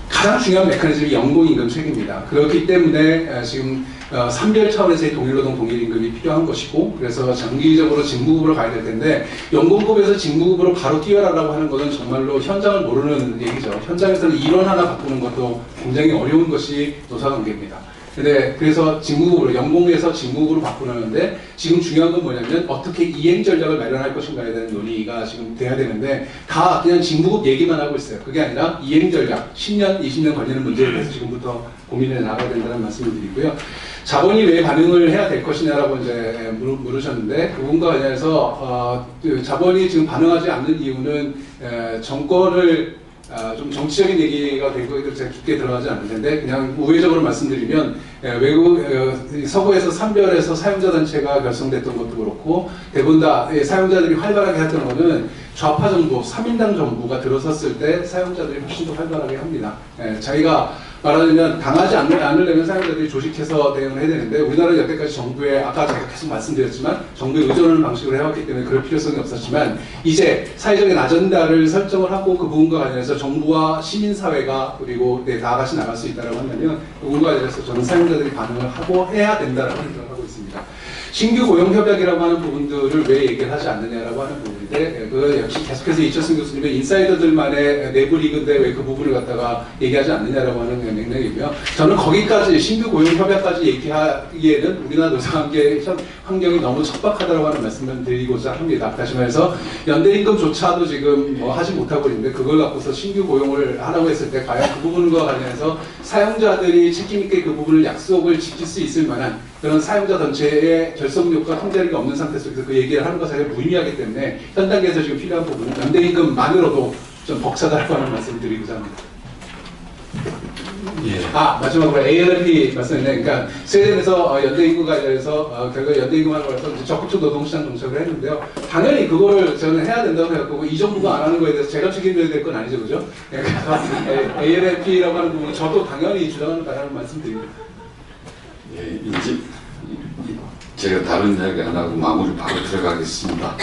가장 중요한 메커니즘이 연공임금 체계입니다. 그렇기 때문에 지금 산별 차원에서의 동일노동 동일임금이 필요한 것이고, 그래서 장기적으로 직무급으로 가야 될 텐데 연공급에서 직무급으로 바로 뛰어라라고 하는 것은 정말로 현장을 모르는 얘기죠. 현장에서는 이론 하나 바꾸는 것도 굉장히 어려운 것이 노사관계입니다. 근데 그래서 직무급으로 연공에서 직무급으로 바꾸는데 지금 중요한 건 뭐냐면 어떻게 이행 전략을 마련할 것인가에 대한 논의가 지금 돼야 되는데 다 그냥 직무급 얘기만 하고 있어요. 그게 아니라 이행 전략 10년, 20년 걸리는 문제에 대해서 지금부터 고민해 나가야 된다는 말씀을 드리고요. 자본이 왜 반응을 해야 될 것이냐라고 이제 물으셨는데 그 부분과 관련해서 자본이 지금 반응하지 않는 이유는 정권을 좀 정치적인 얘기가 되고 제가 깊게 들어가지 않을 텐데 그냥 우회적으로 말씀드리면 외국 서구에서 산별에서 사용자 단체가 결성됐던 것도 그렇고 대부분 다 사용자들이 활발하게 했던 거는 좌파 정부, 3인당 정부가 들어섰을 때 사용자들이 훨씬 더 활발하게 합니다. 자기가 말하자면 당하지 않으려면 사용자들이 조직해서 대응을 해야 되는데 우리나라는 여태까지 정부에 아까 제가 계속 말씀드렸지만 정부에 의존하는 방식으로 해왔기 때문에 그럴 필요성이 없었지만 이제 사회적인 아젠다를 설정을 하고 그 부분과 관련해서 정부와 시민사회가 그리고 다 같이 나갈 수 있다고 한다면 그 부분과 관련해서 저는 사용자들이 반응을 하고 해야 된다고 생각을 하고 있습니다. 신규 고용 협약이라고 하는 부분들을 왜 얘기를 하지 않느냐라고 하는 부분인데 그 역시 계속해서 이철승 교수님의 인사이더들만의 내부 리그인데 왜 그 부분을 갖다가 얘기하지 않느냐라고 하는 맥락이고요. 저는 거기까지 신규 고용 협약까지 얘기하기에는 우리나라 노사관계 환경이 너무 척박하다고 하는 말씀을 드리고자 합니다. 다시 말해서 연대임금조차도 지금 뭐 하지 못하고 있는데 그걸 갖고서 신규 고용을 하라고 했을 때 과연 그 부분과 관련해서 사용자들이 책임있게 그 부분을 약속을 지킬 수 있을 만한 그런 사용자 전체의 결속력과 통제력이 없는 상태 속에서 그 얘기를 하는 것 자체가 무의미하기 때문에 현 단계에서 지금 필요한 부분은 연대임금만으로도 좀 벅차다라고 하는 말씀을 드리고자 합니다. 예. 마지막으로 ARP 말씀했네. 그러니까 스웨덴에서 연대임금과 관련해서 결국 연대임금하고 해서 적극적 노동시장 정책을 했는데요. 당연히 그걸 저는 해야 된다고 생각하고 이 정부가 안 하는 거에 대해서 제가 책임져야 될 건 아니죠, 그죠? 그래서 ARP라고 하는 부분은 저도 당연히 주장하는 바라는 말씀드립니다. 예, 이제 제가 다른 이야기 안 하고 마무리 바로 들어가겠습니다.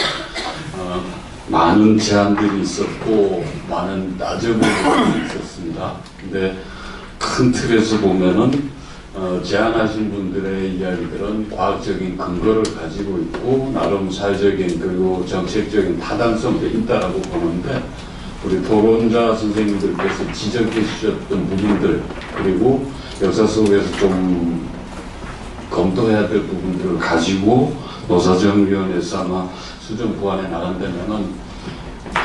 많은 제안들이 있었고 많은 따져보기도 있었습니다. 근데 큰 틀에서 보면은 제안하신 분들의 이야기들은 과학적인 근거를 가지고 있고 나름 사회적인 그리고 정책적인 타당성도 있다라고 보는데 우리 토론자 선생님들께서 지적해 주셨던 부분들 그리고 역사 속에서 좀 검토해야 될 부분들을 가지고 노사정위원회에서 아마 수정 보완해 나간다면은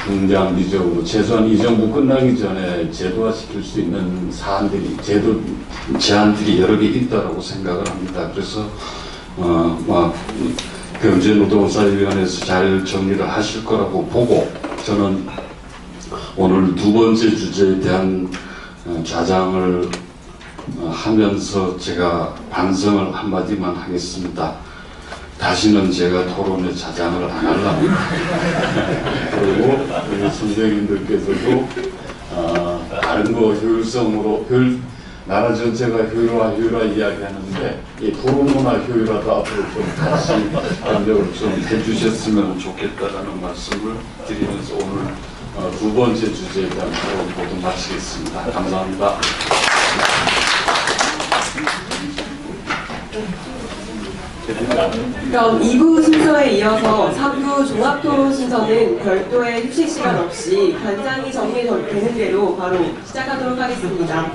중장기적으로 최소한 이 정부 끝나기 전에 제도화시킬 수 있는 사안들이 제안들이 여러 개 있다라고 생각을 합니다. 그래서 경제노동사회위원회에서 잘 정리를 하실 거라고 보고 저는 오늘 두 번째 주제에 대한 좌장을 하면서 제가 반성을 한마디만 하겠습니다. 다시는 제가 토론에 자장을 안 하려고 그리고 우리 선생님들께서도 다른 거 효율성으로 나라 전체가 효율화 이야기하는데 이 토론문화 효율화도 앞으로 좀 같이 협력을 좀 해주셨으면 좋겠다라는 말씀을 드리면서 오늘 두 번째 주제에 대한 토론 모두 마치겠습니다. 감사합니다. 그럼 2부 순서에 이어서 3부 종합토론 순서는 별도의 휴식 시간 없이 간장이 정리되는 대로 바로 시작하도록 하겠습니다.